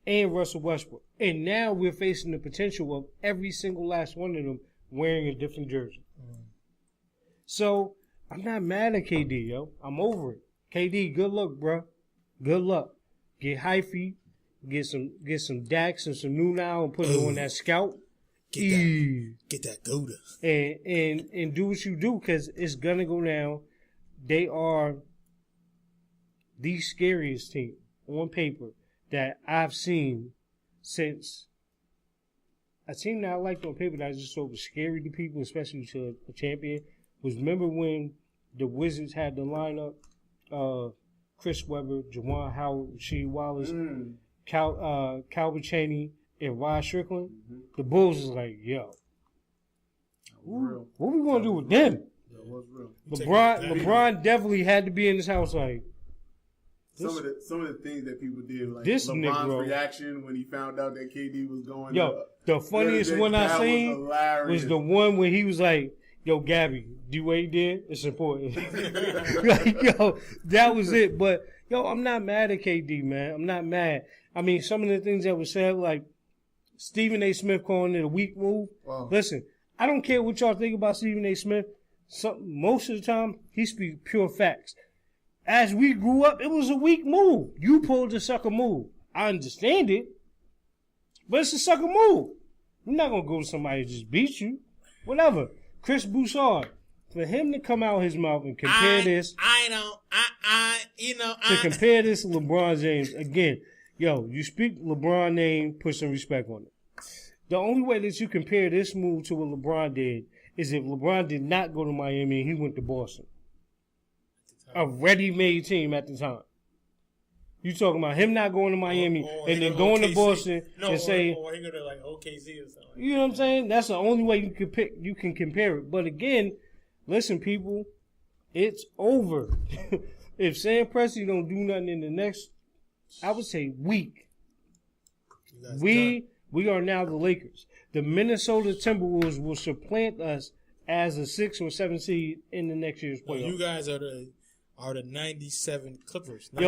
and Russell Westbrook. And now we're facing the potential of every single last one of them wearing a different jersey. So I'm not mad at KD, yo. I'm over it. KD, good luck, bro. Good luck. Get hyphy, get some Dax and some New Now and put it on that scout. Get that Gouda. And do what you do, because it's gonna go down. They are the scariest team on paper that I've seen since a team that I liked on paper that I just thought was scary to people, especially to a champion, was remember when the Wizards had the lineup, Chris Webber, Juwan Howard, Rasheed Wallace, Calvin Chaney, and Rod Strickland. Mm-hmm. The Bulls is like, yo, what we gonna do with them? That was real. LeBron definitely had to be in this house. Like some of the things that people did, like this LeBron's reaction when he found out that KD was going. The funniest one I seen was the one where he was like, "Yo, Gabby, do what he did. It's important." Like, yo, that was it. But yo, I'm not mad at KD, man. I'm not mad. I mean, some of the things that were said, like Stephen A. Smith calling it a weak move. Wow. Listen, I don't care what y'all think about Stephen A. Smith. Most of the time, he speaks pure facts. As we grew up, it was a weak move. You pulled the sucker move. I understand it, but it's a sucker move. You're not going to go to somebody to just beat you. Whatever. Chris Broussard, for him to come out his mouth and compare this. Compare this to LeBron James. Again, yo, you speak LeBron name, put some respect on it. The only way that you compare this move to what LeBron did is if LeBron did not go to Miami and he went to Boston. A ready-made team at the time. You talking about him not going to Miami and then going to Boston and saying, or he go to like OKC or something. You know what I'm saying? That's the only way you can compare it. But again, listen, people, it's over. If Sam Presti don't do nothing in the next, I would say, week, we are now the Lakers. The Minnesota Timberwolves will supplant us as a 6 or 7 seed in the next year's playoffs. You guys are the 97 Clippers. But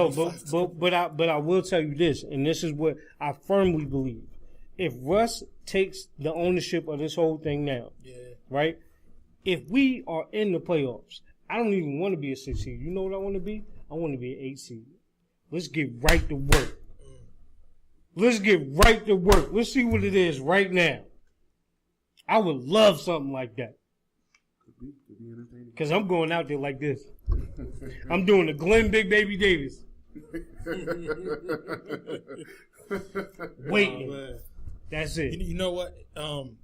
I will tell you this, and this is what I firmly believe. If Russ takes the ownership of this whole thing now, right? If we are in the playoffs, I don't even want to be a 6 seed. You know what I want to be? I want to be an 8 seed. Let's get right to work. Let's get right to work. Let's see what it is right now. I would love something like that. Could be entertaining. Because I'm going out there like this. I'm doing the Glenn Big Baby Davis. Waiting. Oh, that's it. You know what? I'm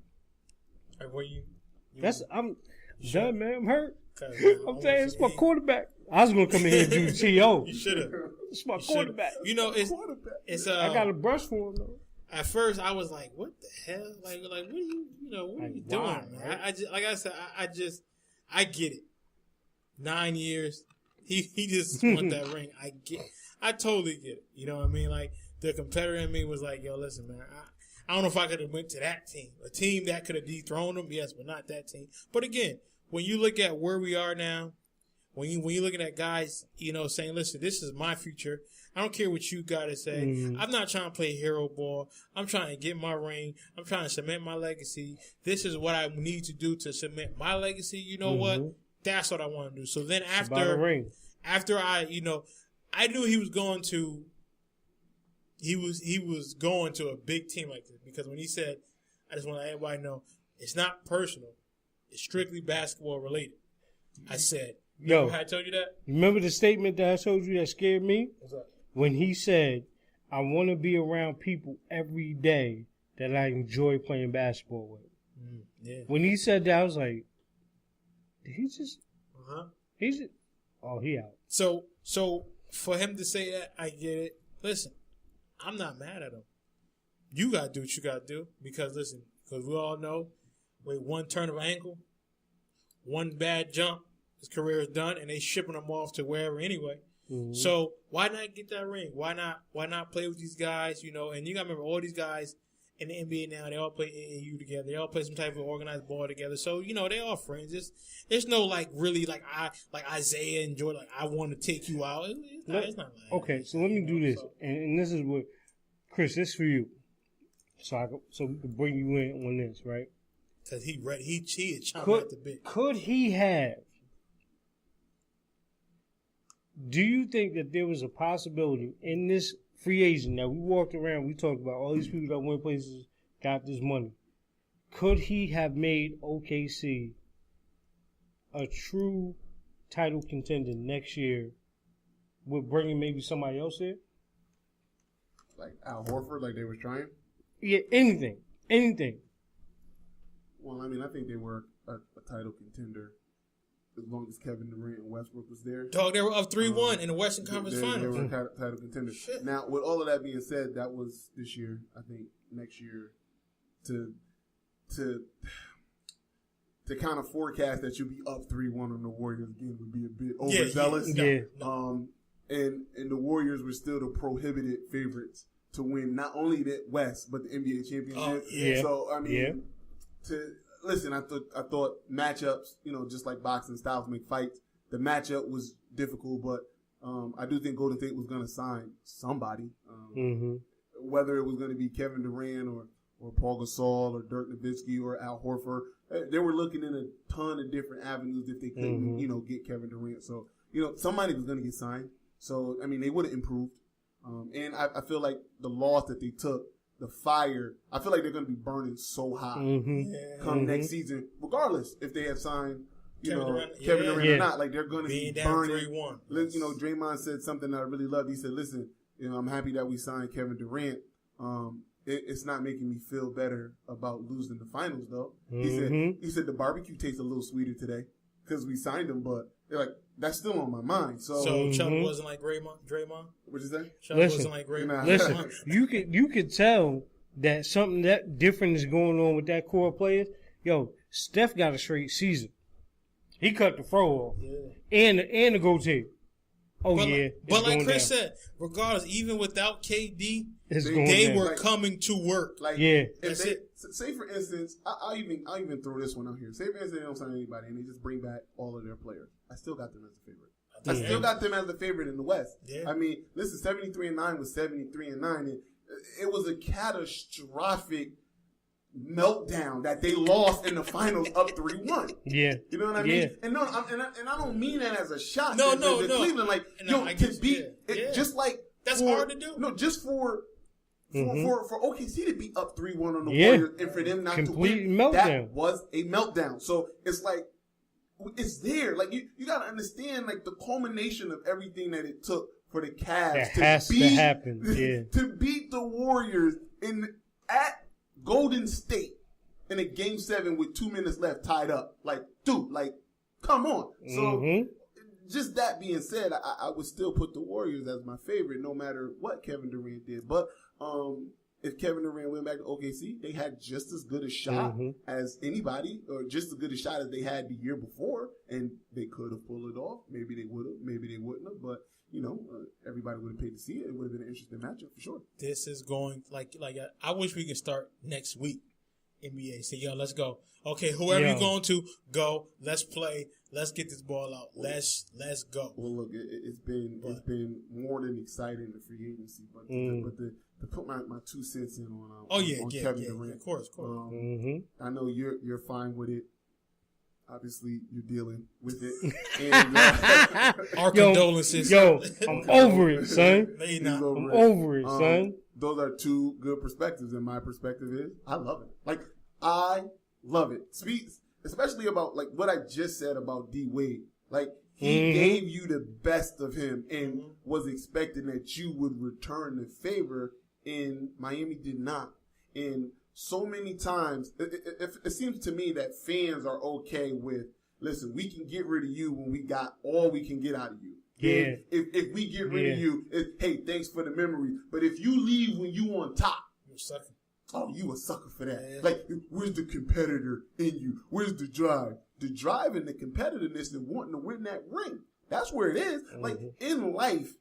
done, man. I'm hurt. I'm saying it's my quarterback. I was gonna come in here and do the TO. You should have. It's my quarterback. You know, it's I got a brush for him though. At first, I was like, "What the hell? Like, what are you doing?" Man? I just, like I said, I get it. 9 years, he just want that ring. I totally get it. You know what I mean? Like the competitor in me was like, "Yo, listen, man, I don't know if I could have went to that team, a team that could have dethroned them, yes, but not that team." But again, when you look at where we are now, when you're looking at guys, saying, "Listen, this is my future. I don't care what you got to say. I'm not trying to play hero ball. I'm trying to get my ring. I'm trying to cement my legacy. This is what I need to do to cement my legacy." You know what? That's what I want to do. So then after I knew he was going to a big team like this, because when he said, "I just want to let everybody know it's not personal. It's strictly basketball related." I said, "Yo, I told you that." Remember the statement that I told you that scared me? What's that? When he said, "I want to be around people every day that I enjoy playing basketball with." Yeah. When he said that, I was like, "Did he just?" He out. So for him to say that, I get it. Listen, I'm not mad at him. You gotta do what you gotta do, because we all know, with one turn of ankle, one bad jump, his career is done, and they shipping him off to wherever anyway. So why not get that ring? Why not play with these guys? And you gotta remember, all these guys in the NBA now, they all play AAU together. They all play some type of organized ball together. So they all friends. There's no really like Isaiah and Jordan. Like, I want to take you out. It's not like okay. So let me do this, and this is what, Chris, this is for you. So we can bring you in on this, right? Because he is chomping at the bit. Could he have? Do you think that there was a possibility in this free agent. Now, we walked around, we talked about all these people that went places, got this money. Could he have made OKC a true title contender next year with bringing maybe somebody else in? Like Al Horford, like they were trying? Yeah, anything. Well, I mean, I think they were a title contender as long as Kevin Durant and Westbrook was there. Dog, they were up 3-1 in the Western Conference Finals. They were title contenders. Shit. Now, with all of that being said, that was this year. I think next year to kind of forecast that you'll be up 3-1 on the Warriors again would be a bit overzealous. Yeah. And the Warriors were still the prohibited favorites to win not only the West but the NBA championship. So I mean, I thought matchups, just like boxing styles make fights. The matchup was difficult, but I do think Golden State was going to sign somebody, whether it was going to be Kevin Durant or Paul Gasol or Dirk Nowitzki or Al Horford. They were looking in a ton of different avenues if they couldn't, get Kevin Durant. So, somebody was going to get signed. So, I mean, they would have improved. And I feel like the loss that they took, the fire, I feel like they're going to be burning so hot come next season, regardless if they have signed, Kevin Durant or not. Like, they're going to be burning. 3-1. Draymond said something that I really loved. He said, listen, I'm happy that we signed Kevin Durant. It's not making me feel better about losing the finals, though. He said the barbecue tastes a little sweeter today because we signed him, but they're like, that's still on my mind. So Chuck wasn't like Draymond? What'd you say? Chuck wasn't like Draymond? Listen, you could tell that something that different is going on with that core players. Yo, Steph got a straight season. He cut the throw off. And the goatee. But like Chris said, regardless, even without KD, they were coming to work. Say for instance, I'll even throw this one out here. Say for instance, they don't sign anybody and they just bring back all of their players. I still got them as a favorite. I still got them as a favorite in the West. Yeah. I mean, listen, 73-9 was 73-9, and it was a catastrophic meltdown that they lost in the finals up 3-1. Yeah. You know what I mean? And I don't mean that as a shot. No. Cleveland, like, to beat just like that's hard to do. No, just for OKC to be up 3-1 on the Warriors and for them not to win, meltdown. That was a meltdown. So it's like, it's there. Like, you got to understand, like, the culmination of everything that it took for the Cavs to beat the Warriors at Golden State in a Game 7 with 2 minutes left tied up. Like, dude, like, come on. So, just that being said, I would still put the Warriors as my favorite no matter what Kevin Durant did. But if Kevin Durant went back to OKC, they had just as good a shot as anybody, or just as good a shot as they had the year before, and they could have pulled it off. Maybe they would have, maybe they wouldn't have, but everybody would have paid to see it. It would have been an interesting matchup for sure. This is going I wish we could start next week. NBA say, yo, let's go. Okay, whoever you're going to, go. Let's play. Let's get this ball out. Let's go. Well, look, it's been more than exciting, the free agency, but to put my 2 cents in on Kevin Durant. Of course. I know you're fine with it. Obviously, you're dealing with it. And, our condolences. Yo, I'm over it, son. I'm over it, son. Those are 2 good perspectives, and my perspective is I love it. Like, I love it. Especially about, like, what I just said about D. Wade. Like, he gave you the best of him and was expecting that you would return the favor, and Miami did not. And so many times, it seems to me that fans are okay with, listen, we can get rid of you when we got all we can get out of you. Yeah. If we get rid of you, hey, thanks for the memory. But if you leave when you on top, you're a sucker. Oh, you a sucker for that. Yeah. Like, where's the competitor in you? Where's the drive? The drive and the competitiveness and wanting to win that ring. That's where it is. Like, in life,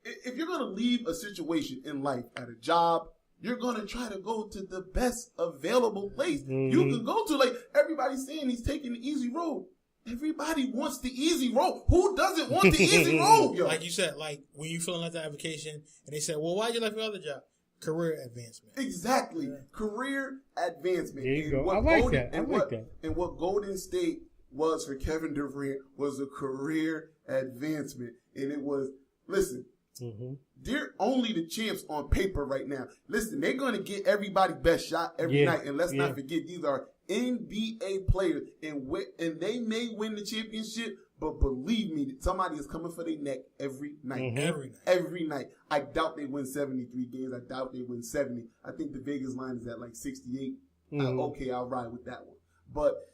if you're going to leave a situation in life at a job, you're going to try to go to the best available place you can go to. Like, everybody's saying he's taking the easy road. Everybody wants the easy road. Who doesn't want the easy road, yo? Like you said, like, when you filling out the application and they said, well, why'd you left your other job? Career advancement. Exactly. Yeah. Career advancement. There you go. I like that. And what Golden State was for Kevin Durant was a career advancement. And it was, listen, Mm-hmm. They're only the champs on paper right now. Listen, they're going to get everybody best shot every night. And let's not forget, these are NBA players. And they may win the championship, but believe me, somebody is coming for their neck every night. Mm-hmm. Every night. I doubt they win 73 games. I doubt they win 70. I think the Vegas line is at like 68. Mm-hmm. Okay, I'll ride with that one. But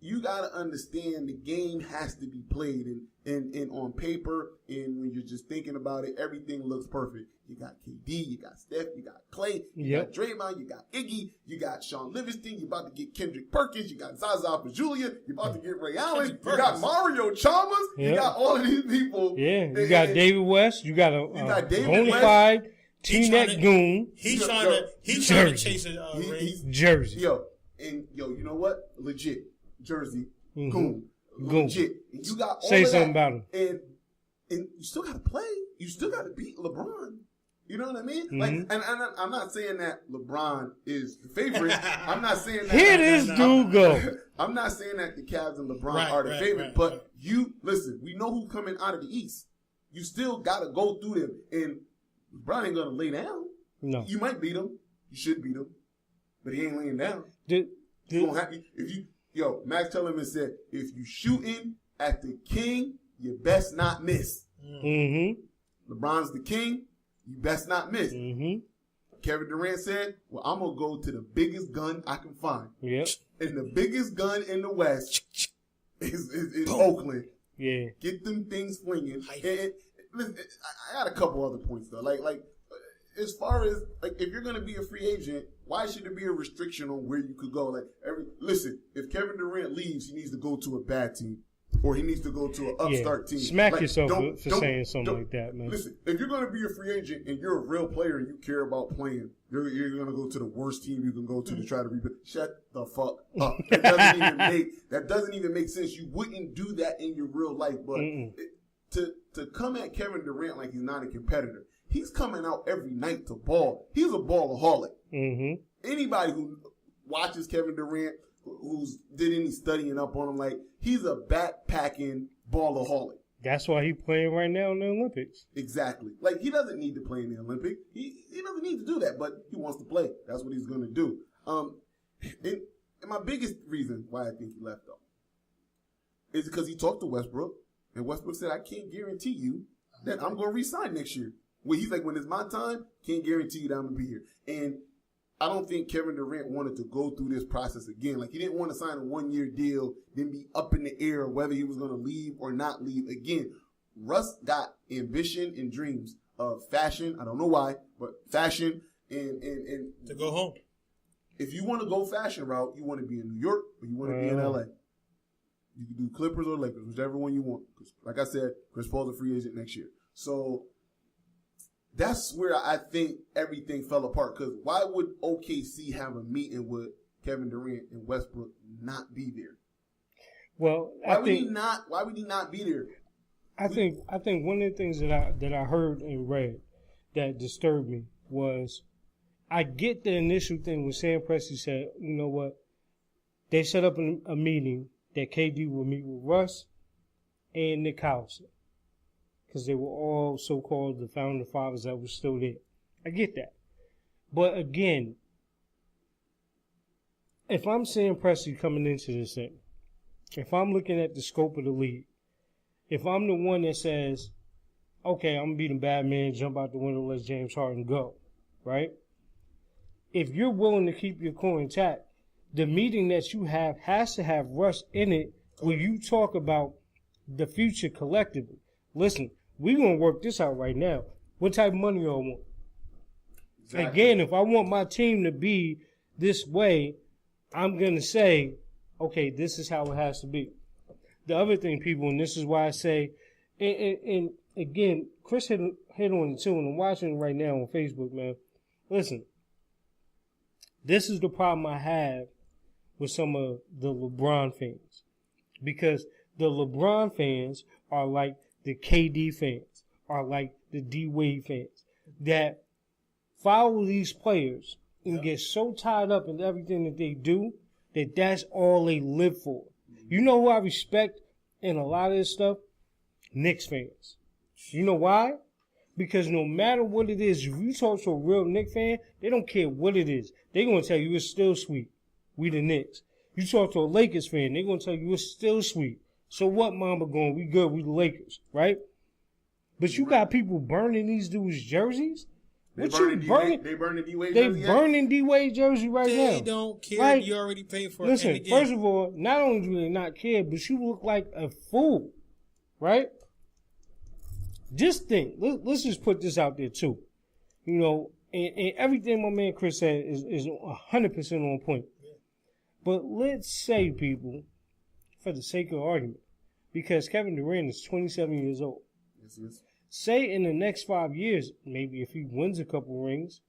you got to understand the game has to be played. And on paper, and when you're just thinking about it, everything looks perfect. You got KD, you got Steph, you got Clay, you got Draymond, you got Iggy, you got Sean Livingston, you're about to get Kendrick Perkins, you got Zaza Pachulia, you're about to get Ray Allen, you got Mario Chalmers, you got all of these people. Yeah, you got David West, you got a bona fide T-Net goon. He's trying to chase a Jersey. You know what? Legit. Jersey, goon. Legit. And you got all Say of something that. about him. And you still got to play. You still got to beat LeBron. You know what I mean? Mm-hmm. Like, and I'm not saying that LeBron is the favorite. I'm not saying that. Here this dude go. I'm not saying that the Cavs and LeBron are the favorite. But listen, we know who's coming out of the East. You still got to go through them. And LeBron ain't going to lay down. No. You might beat him. You should beat him. But he ain't laying down. Max Kellerman said, if you shooting at the king, you best not miss. Mm-hmm. LeBron's the king, you best not miss. Mm-hmm. Kevin Durant said, well, I'm going to go to the biggest gun I can find. Yep. And the biggest gun in the West is Oakland. Yeah. Get them things flinging. And listen, I got a couple other points, though. Like as far as, if you're going to be a free agent, why should there be a restriction on where you could go? Listen, if Kevin Durant leaves, he needs to go to a bad team. Or he needs to go to an upstart team. Smack yourself for saying something like that, man. Listen, if you're going to be a free agent and you're a real player and you care about playing, you're going to go to the worst team you can go to try to rebuild. Shut the fuck up. That doesn't even make sense. You wouldn't do that in your real life. But to come at Kevin Durant like he's not a competitor, he's coming out every night to ball. He's a ballaholic. Mm-hmm. Anybody who watches Kevin Durant, who's did any studying up on him, he's a backpacking ballaholic. That's why he's playing right now in the Olympics. Exactly. He doesn't need to play in the Olympics. He doesn't need to do that, but he wants to play. That's what he's going to do. And my biggest reason why I think he left, though, is because he talked to Westbrook, and Westbrook said, I can't guarantee you that I'm going to re-sign next year. Well, he's like, when it's my time, can't guarantee you that I'm going to be here. And I don't think Kevin Durant wanted to go through this process again. He didn't want to sign a 1-year deal, then be up in the air whether he was going to leave or not leave again. Russ got ambition and dreams of fashion. I don't know why, but fashion and to go home. If you want to go fashion route, you want to be in New York or you want to be in LA. You can do Clippers or Lakers, whichever one you want. Like I said, Chris Paul's a free agent next year. So that's where I think everything fell apart. Because why would OKC have a meeting with Kevin Durant and Westbrook not be there? Well, why would he not be there? I think one of the things that I heard and read that disturbed me was, I get the initial thing when Sam Presti said, you know what, they set up a meeting that KD will meet with Russ and Nick Collison, because they were all so-called the founder fathers that were still there. I get that. But again, if I'm Sam Presti coming into this thing, if I'm looking at the scope of the league, if I'm the one that says, okay, I'm going to be the bad man, jump out the window, let James Harden go, right? If you're willing to keep your core intact, the meeting that you have has to have Russ in it where you talk about the future collectively. Listen, we're going to work this out right now. What type of money y'all want? Exactly. Again, if I want my team to be this way, I'm going to say, okay, this is how it has to be. The other thing, people, and this is why I say, and again, Chris hit on it too, and I'm watching it right now on Facebook, man. Listen, this is the problem I have with some of the LeBron fans. Because the LeBron fans are like the KD fans, are like the D-Wade fans, that follow these players and get so tied up in everything that they do that that's all they live for. You know who I respect in a lot of this stuff? Knicks fans. You know why? Because no matter what it is, if you talk to a real Knicks fan, they don't care what it is. They're going to tell you it's still sweet. We the Knicks. You talk to a Lakers fan, they're going to tell you it's still sweet. So what, Mamba going? We good. We the Lakers, right? But you got people burning these dudes' jerseys. They burning D-Wade jersey. They burning D-Wade jersey right now. They don't care. Like, you already paid for it. Listen, first of all, not only do they not care, but you look like a fool, right? Just think. Let's just put this out there too. You know, and everything my man Chris said is 100% on point. But let's say, people, for the sake of argument, because Kevin Durant is 27 years old. Yes. Say in the next 5 years, maybe if he wins a couple rings,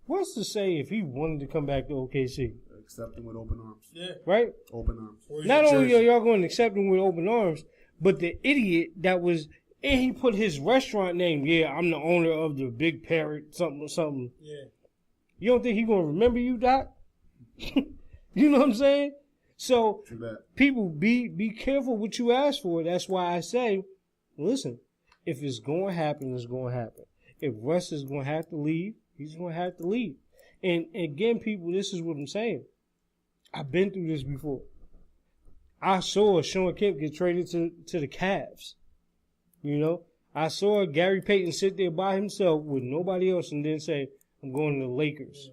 what's to say if he wanted to come back to OKC? Accept him with open arms. Yeah. Right? Open arms. Not only are y'all going to accept him with open arms, but the idiot that was, and he put his restaurant name, yeah, I'm the owner of the Big Parrot, something. Yeah. You don't think he going to remember you, Doc? You know what I'm saying? So, people, be careful what you ask for. That's why I say, listen, if it's going to happen, it's going to happen. If Russ is going to have to leave, he's going to have to leave. And again, people, this is what I'm saying. I've been through this before. I saw Sean Kemp get traded to the Cavs. You know, I saw Gary Payton sit there by himself with nobody else and then say, I'm going to the Lakers.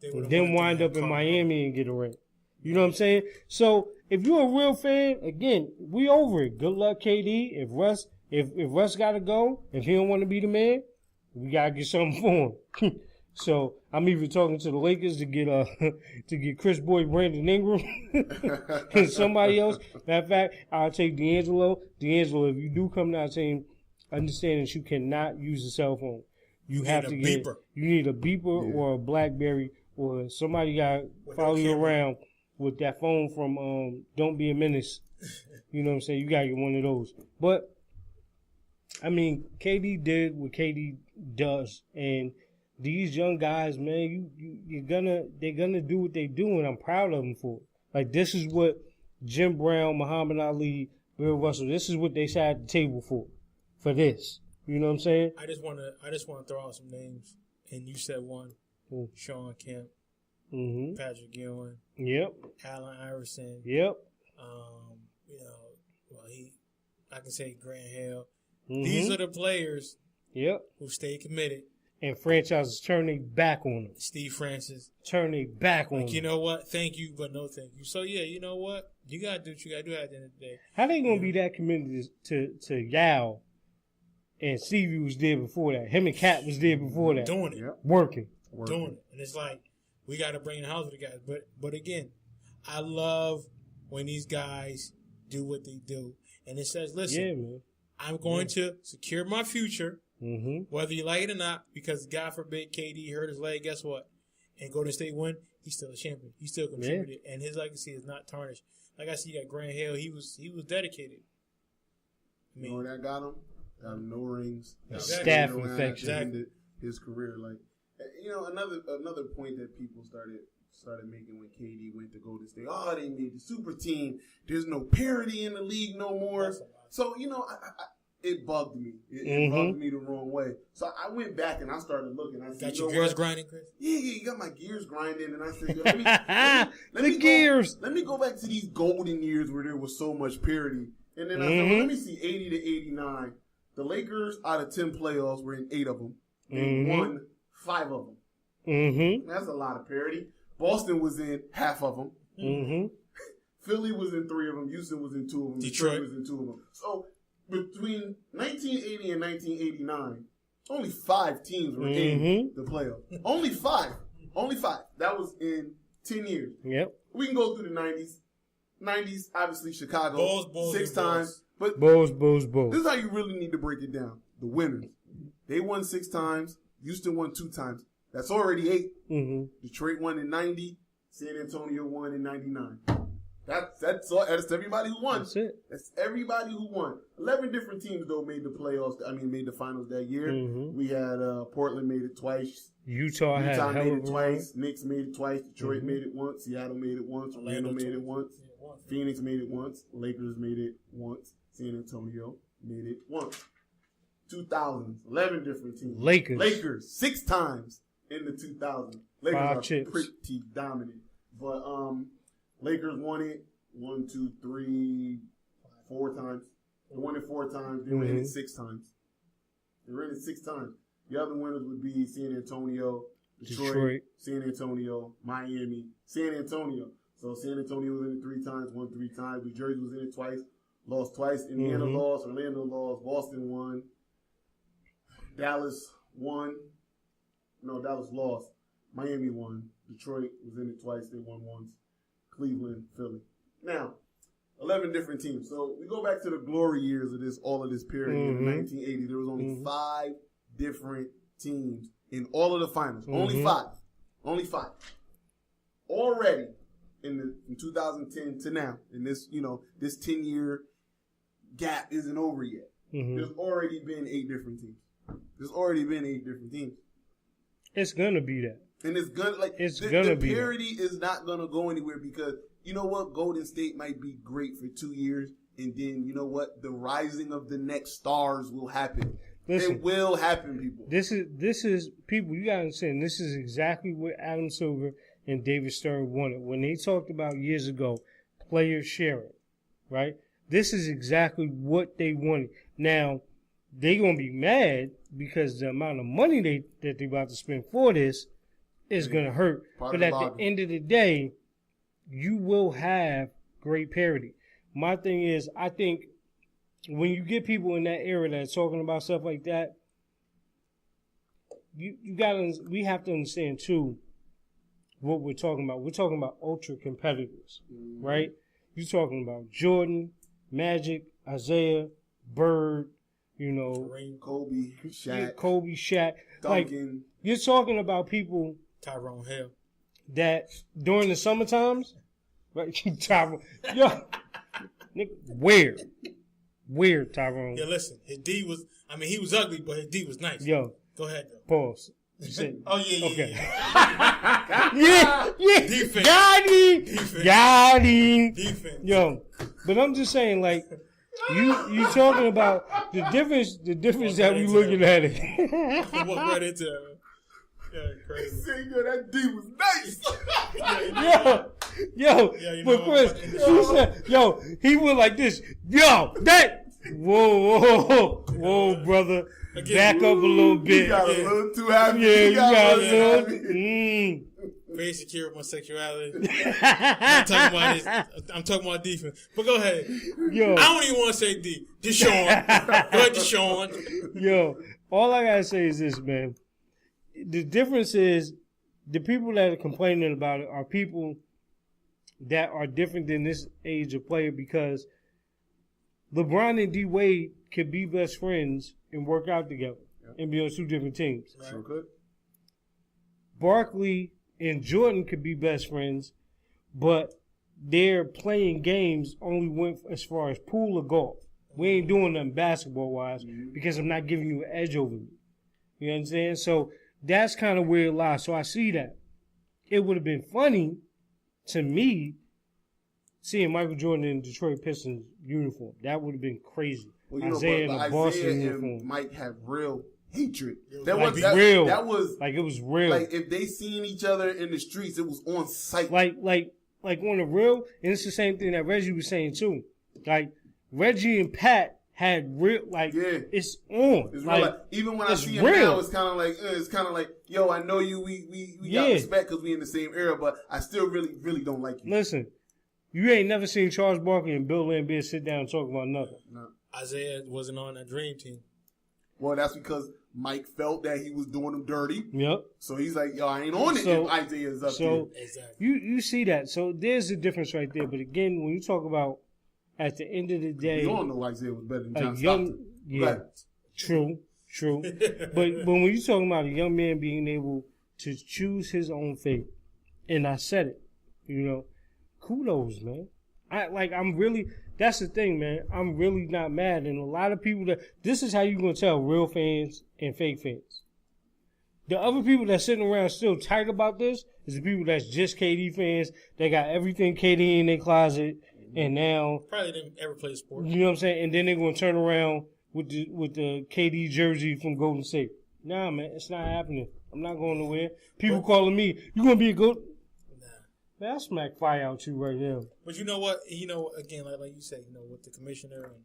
Yeah. And then wind up in Miami and get a ring. You know what I'm saying? So if you're a real fan, again, we over it. Good luck, KD. If Russ got to go, if he don't want to be the man, we got to get something for him. So I'm even talking to the Lakers to get Chris Boyd, Brandon Ingram, and somebody else. Matter of fact, I'll take D'Angelo. D'Angelo, if you do come to our team, understand that you cannot use a cell phone. You have to get beeper. You need a beeper or a BlackBerry, or somebody got to follow you around with that phone from Don't Be a Menace. You know what I'm saying? You got to get one of those. But I mean, KD did what KD does, and these young guys, man, they're gonna do what they do, and I'm proud of them for it. Like, this is what Jim Brown, Muhammad Ali, Bill Russell, this is what they sat at the table for this. You know what I'm saying? I just want to throw out some names, and you said one: Sean Kemp, Patrick Ewing, Allen Iverson, I can say Grant Hill. These are the players, who stay committed. And franchises turn their back on them. Steve Francis. Turn their back on them. You know what? Thank you, but no thank you. So, yeah, you know what? You got to do what you got to do at the end of the day. How they going to be that committed to Yao and Stevie was there before that? Him and Cat was there before that. Doing it. Yep. Working. Doing it. And it's like, we got to bring the house with the guys. But again, I love when these guys do what they do. And it says, listen, I'm going to secure my future. Whether you like it or not, because God forbid KD hurt his leg, guess what? And Golden State win, he's still a champion. He still contributed, and his legacy is not tarnished. Like I see, you got Grant Hill. He was dedicated. You know that got him? Got him no rings. Staff infection. Ended his career. Like, you know, another point that people started making when KD went to Golden State. Oh, they made the super team. There's no parity in the league no more. So, you know, it bugged me. It bugged me the wrong way. So I went back and I started looking. I said, got your gears grinding, Chris? Yeah, you got my gears grinding. And I said, let me go back to these golden years where there was so much parity. And then I said, well, let me see 80 to 89. The Lakers, out of 10 playoffs, were in 8 of them. They won 5 of them. That's a lot of parity. Boston was in half of them. Philly was in 3 of them. Houston was in 2 of them. Detroit was in 2 of them. So between 1980 and 1989, only 5 teams were in the playoffs. Only 5. Only 5. That was in 10 years. Yep. We can go through the 90s. 90s, obviously, Chicago. Bulls, 6 times. But Bulls. This is how you really need to break it down. The winners. They won 6 times. Houston won 2 times. That's already 8. Detroit won in 90. San Antonio won in 99. That's all. That's everybody who won. That's it. That's everybody who won. 11 different teams though made the playoffs. Made the finals that year. We had Portland made it twice. Utah had made it twice. Knicks made it twice. Detroit made it once. Seattle made it once. Orlando made it once. Phoenix made it once. Lakers made it once. San Antonio made it once. 2000s, 11 different teams. Lakers 6 times in the 2000s. Lakers 5 are chips. pretty dominant. But Lakers won it 1, 2, 3, 4 times. They won it 4 times. They won it 6 times. They won it 6 times. The other winners would be San Antonio, Detroit, San Antonio, Miami, San Antonio. So San Antonio was in it 3 times, won 3 times. New Jersey was in it twice, lost twice. Indiana lost, Orlando lost, Boston won, Dallas won. No, Dallas lost. Miami won. Detroit was in it twice. They won once. Cleveland, Philly. Now, 11 different teams. So we go back to the glory years of all of this period. In 1980, there was only 5 different teams in all of the finals. Only 5. Only 5. Already in 2010 to now, in this, this 10-year gap isn't over yet. There's already been 8 different teams. It's gonna be that. And it's gonna the parity is not gonna go anywhere because you know what? Golden State might be great for 2 years, and then you know what? The rising of the next stars will happen. Listen, it will happen, people. This is people. You gotta understand. This is exactly what Adam Silver and David Stern wanted when they talked about years ago players sharing, right? This is exactly what they wanted. Now they're gonna be mad because the amount of money that they're about to spend for this is gonna hurt. But at the end of the day, you will have great parity. My thing is, I think when you get people in that era that's talking about stuff like that, we have to understand too what we're talking about. We're talking about ultra competitors, right? You're talking about Jordan, Magic, Isaiah, Bird, Kobe, Shaq, Duncan. Like, you're talking about people, Tyrone Hill, that during the summer times, right? Tyrone, weird Tyrone. Yeah, listen, his D was, he was ugly, but his D was nice. Yo, go ahead though. Pause. Oh yeah. Okay. Yeah. Defense. Got him. Defense. Yo, but I'm just saying, like, you talking about the difference that we looking at it. Walk right into that. Yeah, crazy. That D was nice. But Chris, he said, he went like this. Whoa, brother. Again, back up a little bit. You got a little too happy. Yeah, you got a little. Very secure with my sexuality. I'm talking about defense. But go ahead. Yo. I don't even want to say D. Deshaun. Go ahead, Deshaun. Yo, all I gotta say is this, man. The difference is the people that are complaining about it are people that are different than this age of player because LeBron and D Wade could be best friends and work out together and be on 2 different teams. Right. Sure could. Barkley and Jordan could be best friends, but their playing games only went as far as pool or golf. We ain't doing nothing basketball-wise because I'm not giving you an edge over me. You understand? So that's kind of where it lies. So I see that. It would have been funny to me seeing Michael Jordan in Detroit Pistons uniform. That would have been crazy. Well, Isaiah in a Boston uniform. And Mike have real hatred. That was real. That was like it was real. Like if they seen each other in the streets, it was on sight. Like on the real, and it's the same thing that Reggie was saying too. Like Reggie and Pat had real, it's on. It's like, even when I see him now, it's kind of like, yo, I know you. We got respect because we in the same era, but I still really don't like you. Listen, you ain't never seen Charles Barkley and Bill Laimbeer sit down and talk about nothing. No. Isaiah wasn't on that dream team. Well, that's because Mike felt that he was doing them dirty. Yep. So he's like, yo, I ain't on it if Isaiah's up there. Exactly. You see that. So there's a difference right there. But again, when you talk about at the end of the day, we all know Isaiah was better than John Stockton. Yeah, true. but when you're talking about a young man being able to choose his own fate, and I said it, kudos, man. That's the thing, man. I'm really not mad. And a lot of people this is how you're going to tell real fans and fake fans. The other people that's sitting around still tight about this is the people that's just KD fans. They got everything KD in their closet. And now, probably didn't ever play sport. You know what I'm saying? And then they're going to turn around with the KD jersey from Golden State. Nah, man, it's not happening. I'm not going nowhere. People calling me, you gonna be a good? Nah, man, I smack fire out you right now. But you know what? Again, like you said, what the commissioner and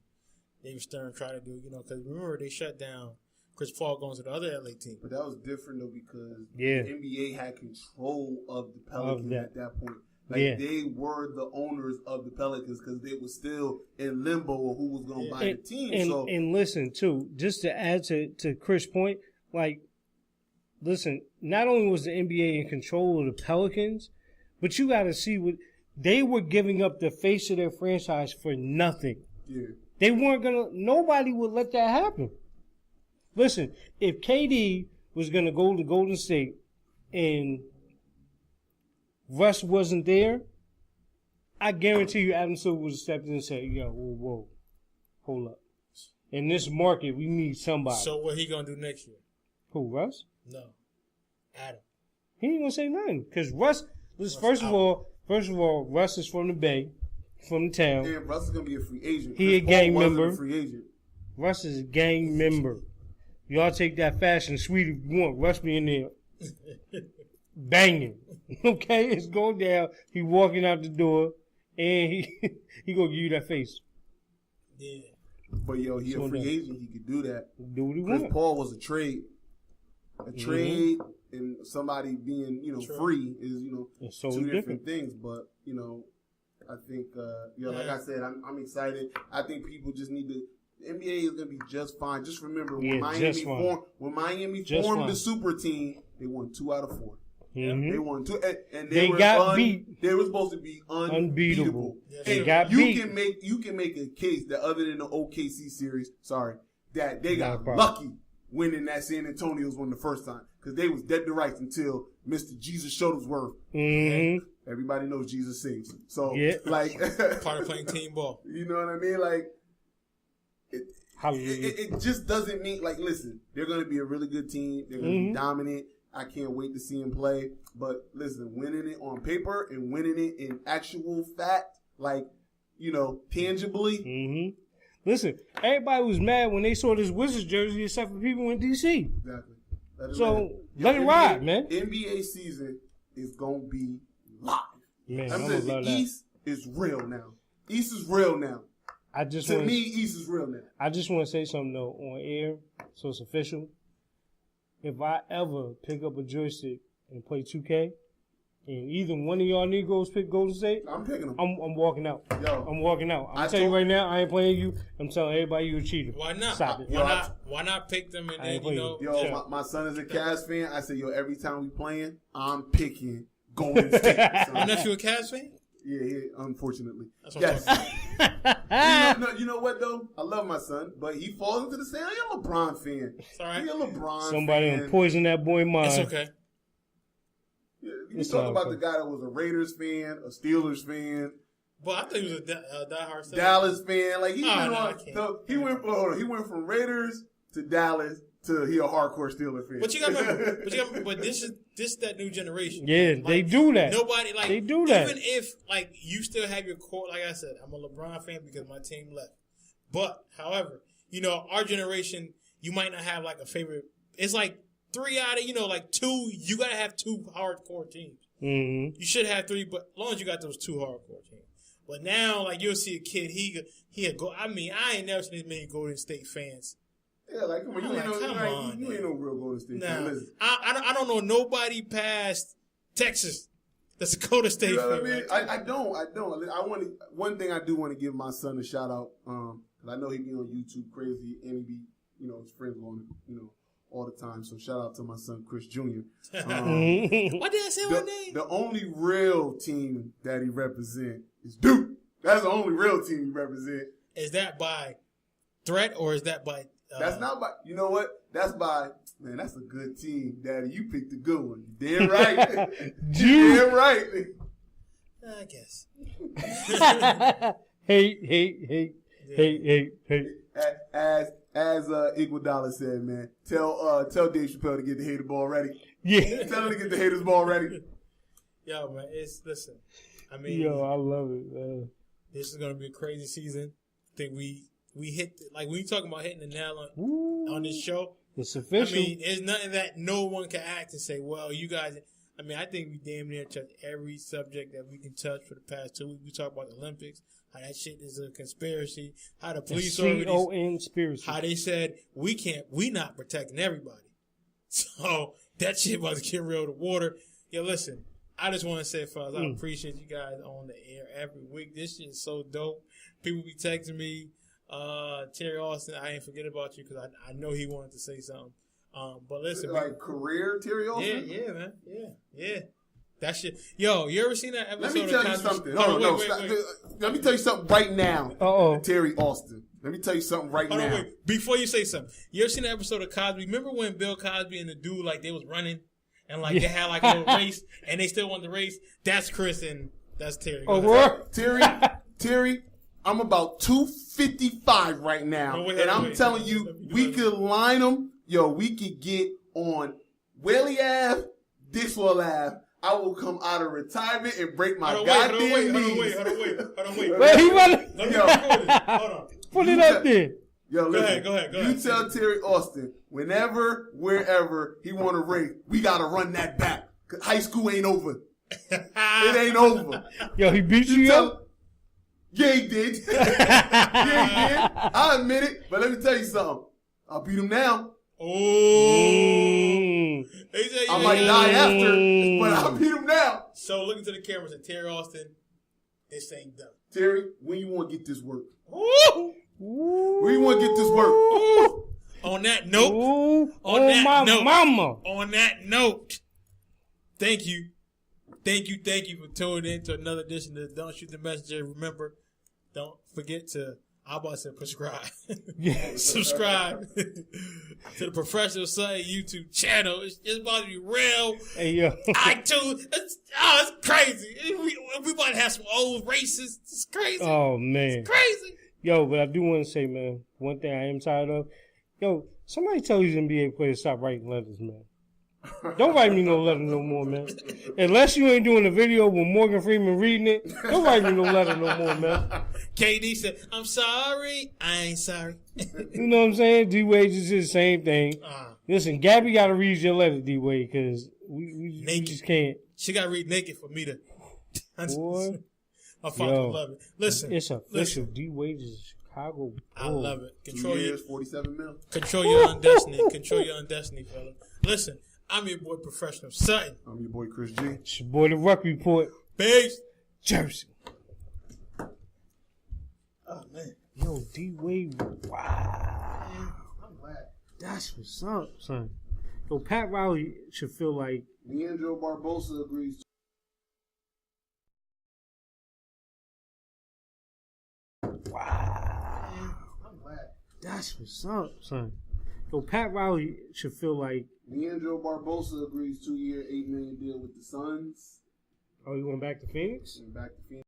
David Stern try to do, because remember they shut down Chris Paul going to the other LA team. But that was different though because the NBA had control of the Pelicans at that point. They were the owners of the Pelicans because they were still in limbo of who was going to buy the team. And listen, too, just to add to Chris' point, listen, not only was the NBA in control of the Pelicans, but you got to see what they were giving up the face of their franchise for nothing. Yeah. They weren't nobody would let that happen. Listen, if KD was going to go to Golden State and Russ wasn't there, I guarantee you Adam Silver would have stepped in and said, yo, whoa, hold up. In this market, we need somebody. So what he going to do next year? Who, Russ? No. Adam. He ain't going to say nothing. Because Russ, first of all, Russ is from the Bay, from the town. Yeah, Russ is going to be a free agent. He a gang member. A free agent. Russ is a gang member. Y'all take that fashion suite if you want. Russ be in there banging. Okay? It's going down. He walking out the door, and he going to give you that face. Yeah. But, he a free agent. He could do that. Do what he Chris want. Paul was a trade. A trade and somebody being, free is, so two different things. But, I think, like I said, I'm excited. I think people just need to. The NBA is going to be just fine. Just remember, when Miami formed the super team, they won 2 out of 4. Mm-hmm. They won 2, and they got beat. They were supposed to be unbeatable. Yes, and they got beat. You can make a case that other than the OKC series, that they got lucky winning that San Antonio's one the first time because they was dead to rights until Mr. Jesus Shuttlesworth. Mm-hmm. Everybody knows Jesus saves him. So part of playing team ball. You know what I mean? It just doesn't mean listen, they're going to be a really good team. They're going to be dominant. I can't wait to see them play. But listen, winning it on paper and winning it in actual fact, tangibly. Mm-hmm. Listen, everybody was mad when they saw this Wizards jersey except for people in D.C. Exactly. Let it ride, man. NBA season is going to be live. Man, the East is real now. East is real now. East is real now. I just want to say something, though, on air, so it's official. If I ever pick up a joystick and play 2K, and either one of y'all Negroes pick Golden State, I'm picking them. I'm walking out. Yo, I'm walking out. I'm telling you right now, I ain't playing you. I'm telling everybody you a cheater. Why not? Stop it. Why not pick them and then, my son is a Cavs fan. I say, every time we playing, I'm picking Golden State. Your nephew a Cavs fan? Yeah, unfortunately. That's what you know what, though? I love my son, but he falls into the same. He's a LeBron fan. It's all right. He's a LeBron Somebody fan. poison that boy mind. It's okay. Yeah, you talk about the guy that was a Raiders fan, a Steelers fan. Well, I thought he was a diehard Steelers. Dallas fan. He went from Raiders to Dallas to he a hardcore Steelers fan. But you got to remember, but this is that new generation. Yeah, they do that. Nobody they do that. Even if you still have your core, like I said, I'm a LeBron fan because my team left. But however, our generation, you might not have a favorite. It's 3 out of 2. You gotta have 2 hardcore teams. Mm-hmm. You should have 3, but as long as you got those 2 hardcore teams. But now, you'll see a kid. He go. I mean, I ain't never seen as many Golden State fans. Yeah, come on, you ain't no real Golden State fan. Listen. I don't know nobody past Texas that's a Golden State fan. What I mean? I don't. One thing I do want to give my son a shout out. Cause I know he be on YouTube crazy and he be his friends on all the time. So shout out to my son Chris Jr. Why did I say my name? The only real team that he represent is Duke. That's the only real team he represent. Is that by threat or is that by? That's not by. You know what? That's by. Man, that's a good team, Daddy. You picked a good one. You damn right. You damn right. I guess. Hate. As Iguodala said, man, tell Dave Chappelle to get the hater ball ready. Yeah. Tell him to get the haters ball ready. Yo, man, I mean, I love it, man. This is gonna be a crazy season. I think we we hit like when you talking about hitting the nail on this show. It's official. I mean, there's nothing that no one can act and say, well, you guys. I mean, I think we damn near touched every subject that we can touch for the past 2 weeks. We talk about the Olympics, how that shit is a conspiracy, how the police conspiracy. How they said we not protecting everybody. So that shit about to get real to water. Yo, listen, I just want to say, fellas, I appreciate you guys on the air every week. This shit is so dope. People be texting me, Terry Austin, I ain't forget about you because I know he wanted to say something. But listen, like career Terry Austin? Yeah, man. Yeah. That shit. Yo, you ever seen that episode? Let me tell you something. Hold on, wait. Let me tell you something right now. Terry Austin. Let me tell you something right now. Wait. Before you say something, you ever seen the episode of Cosby? Remember when Bill Cosby and the dude like they was running and like they had like a little race and they still won the race? That's Chris and that's Terry. Terry. I'm about 255 right now, and I'm telling you, we could line them. Yo, we could get on Whaley Ave, Dixwell Ave. I will come out of retirement and break my goddamn knees. Hold on, wait. Hold on. Put it up there. Yo, listen. Go ahead. You tell Terry Austin, whenever, wherever he want to race, we got to run that back. Cause high school ain't over. It ain't over. Yo, he beat you up? Yeah, he did. I admit it. But let me tell you something. I'll beat him now. I might die after, but I'll beat him now. So look into the cameras and Terry Austin, this ain't done. Terry, when you want to get this work? When you want to get this work? On that note, on that note, thank you for tuning in to another edition of Don't Shoot the Messenger. Remember, don't forget to, I about to say subscribe. Subscribe to the Professional Science YouTube channel. It's about to be real. Hey, yo. iTunes. It's crazy. We about to have some old races. It's crazy. Oh, man. It's crazy. Yo, but I do want to say, man, one thing I am tired of. Yo, somebody tell these NBA players stop writing letters, man. Don't write me no letter no more, man. Unless you ain't doing a video with Morgan Freeman reading it, don't write me no letter no more, man. KD said, I'm sorry. I ain't sorry. You know what I'm saying? D-Wade just did the same thing. Listen, Gabby got to read your letter, D-Wade, because we just can't. She got to read naked for me to. Boy. I fucking love it. Listen. It's official. D-Wade is Chicago. I love it. Control 2 years, 47 mil. Control your own destiny. Control your own destiny, fella. Listen. I'm your boy, Professional Sutton. I'm your boy, Chris G. It's your boy, The Ruck Report. Peace. Jersey. Oh, man. Yo, D-Wade. Wow. Man, I'm glad. That's what's up, son. Yo, Pat Riley should feel like. Leandro Barbosa agrees. Wow. Man, I'm glad. That's what's up, son. Yo, Pat Riley should feel like. Leandro Barbosa agrees 2-year, $8 million deal with the Suns. Oh, you going back to Phoenix? And back to Phoenix.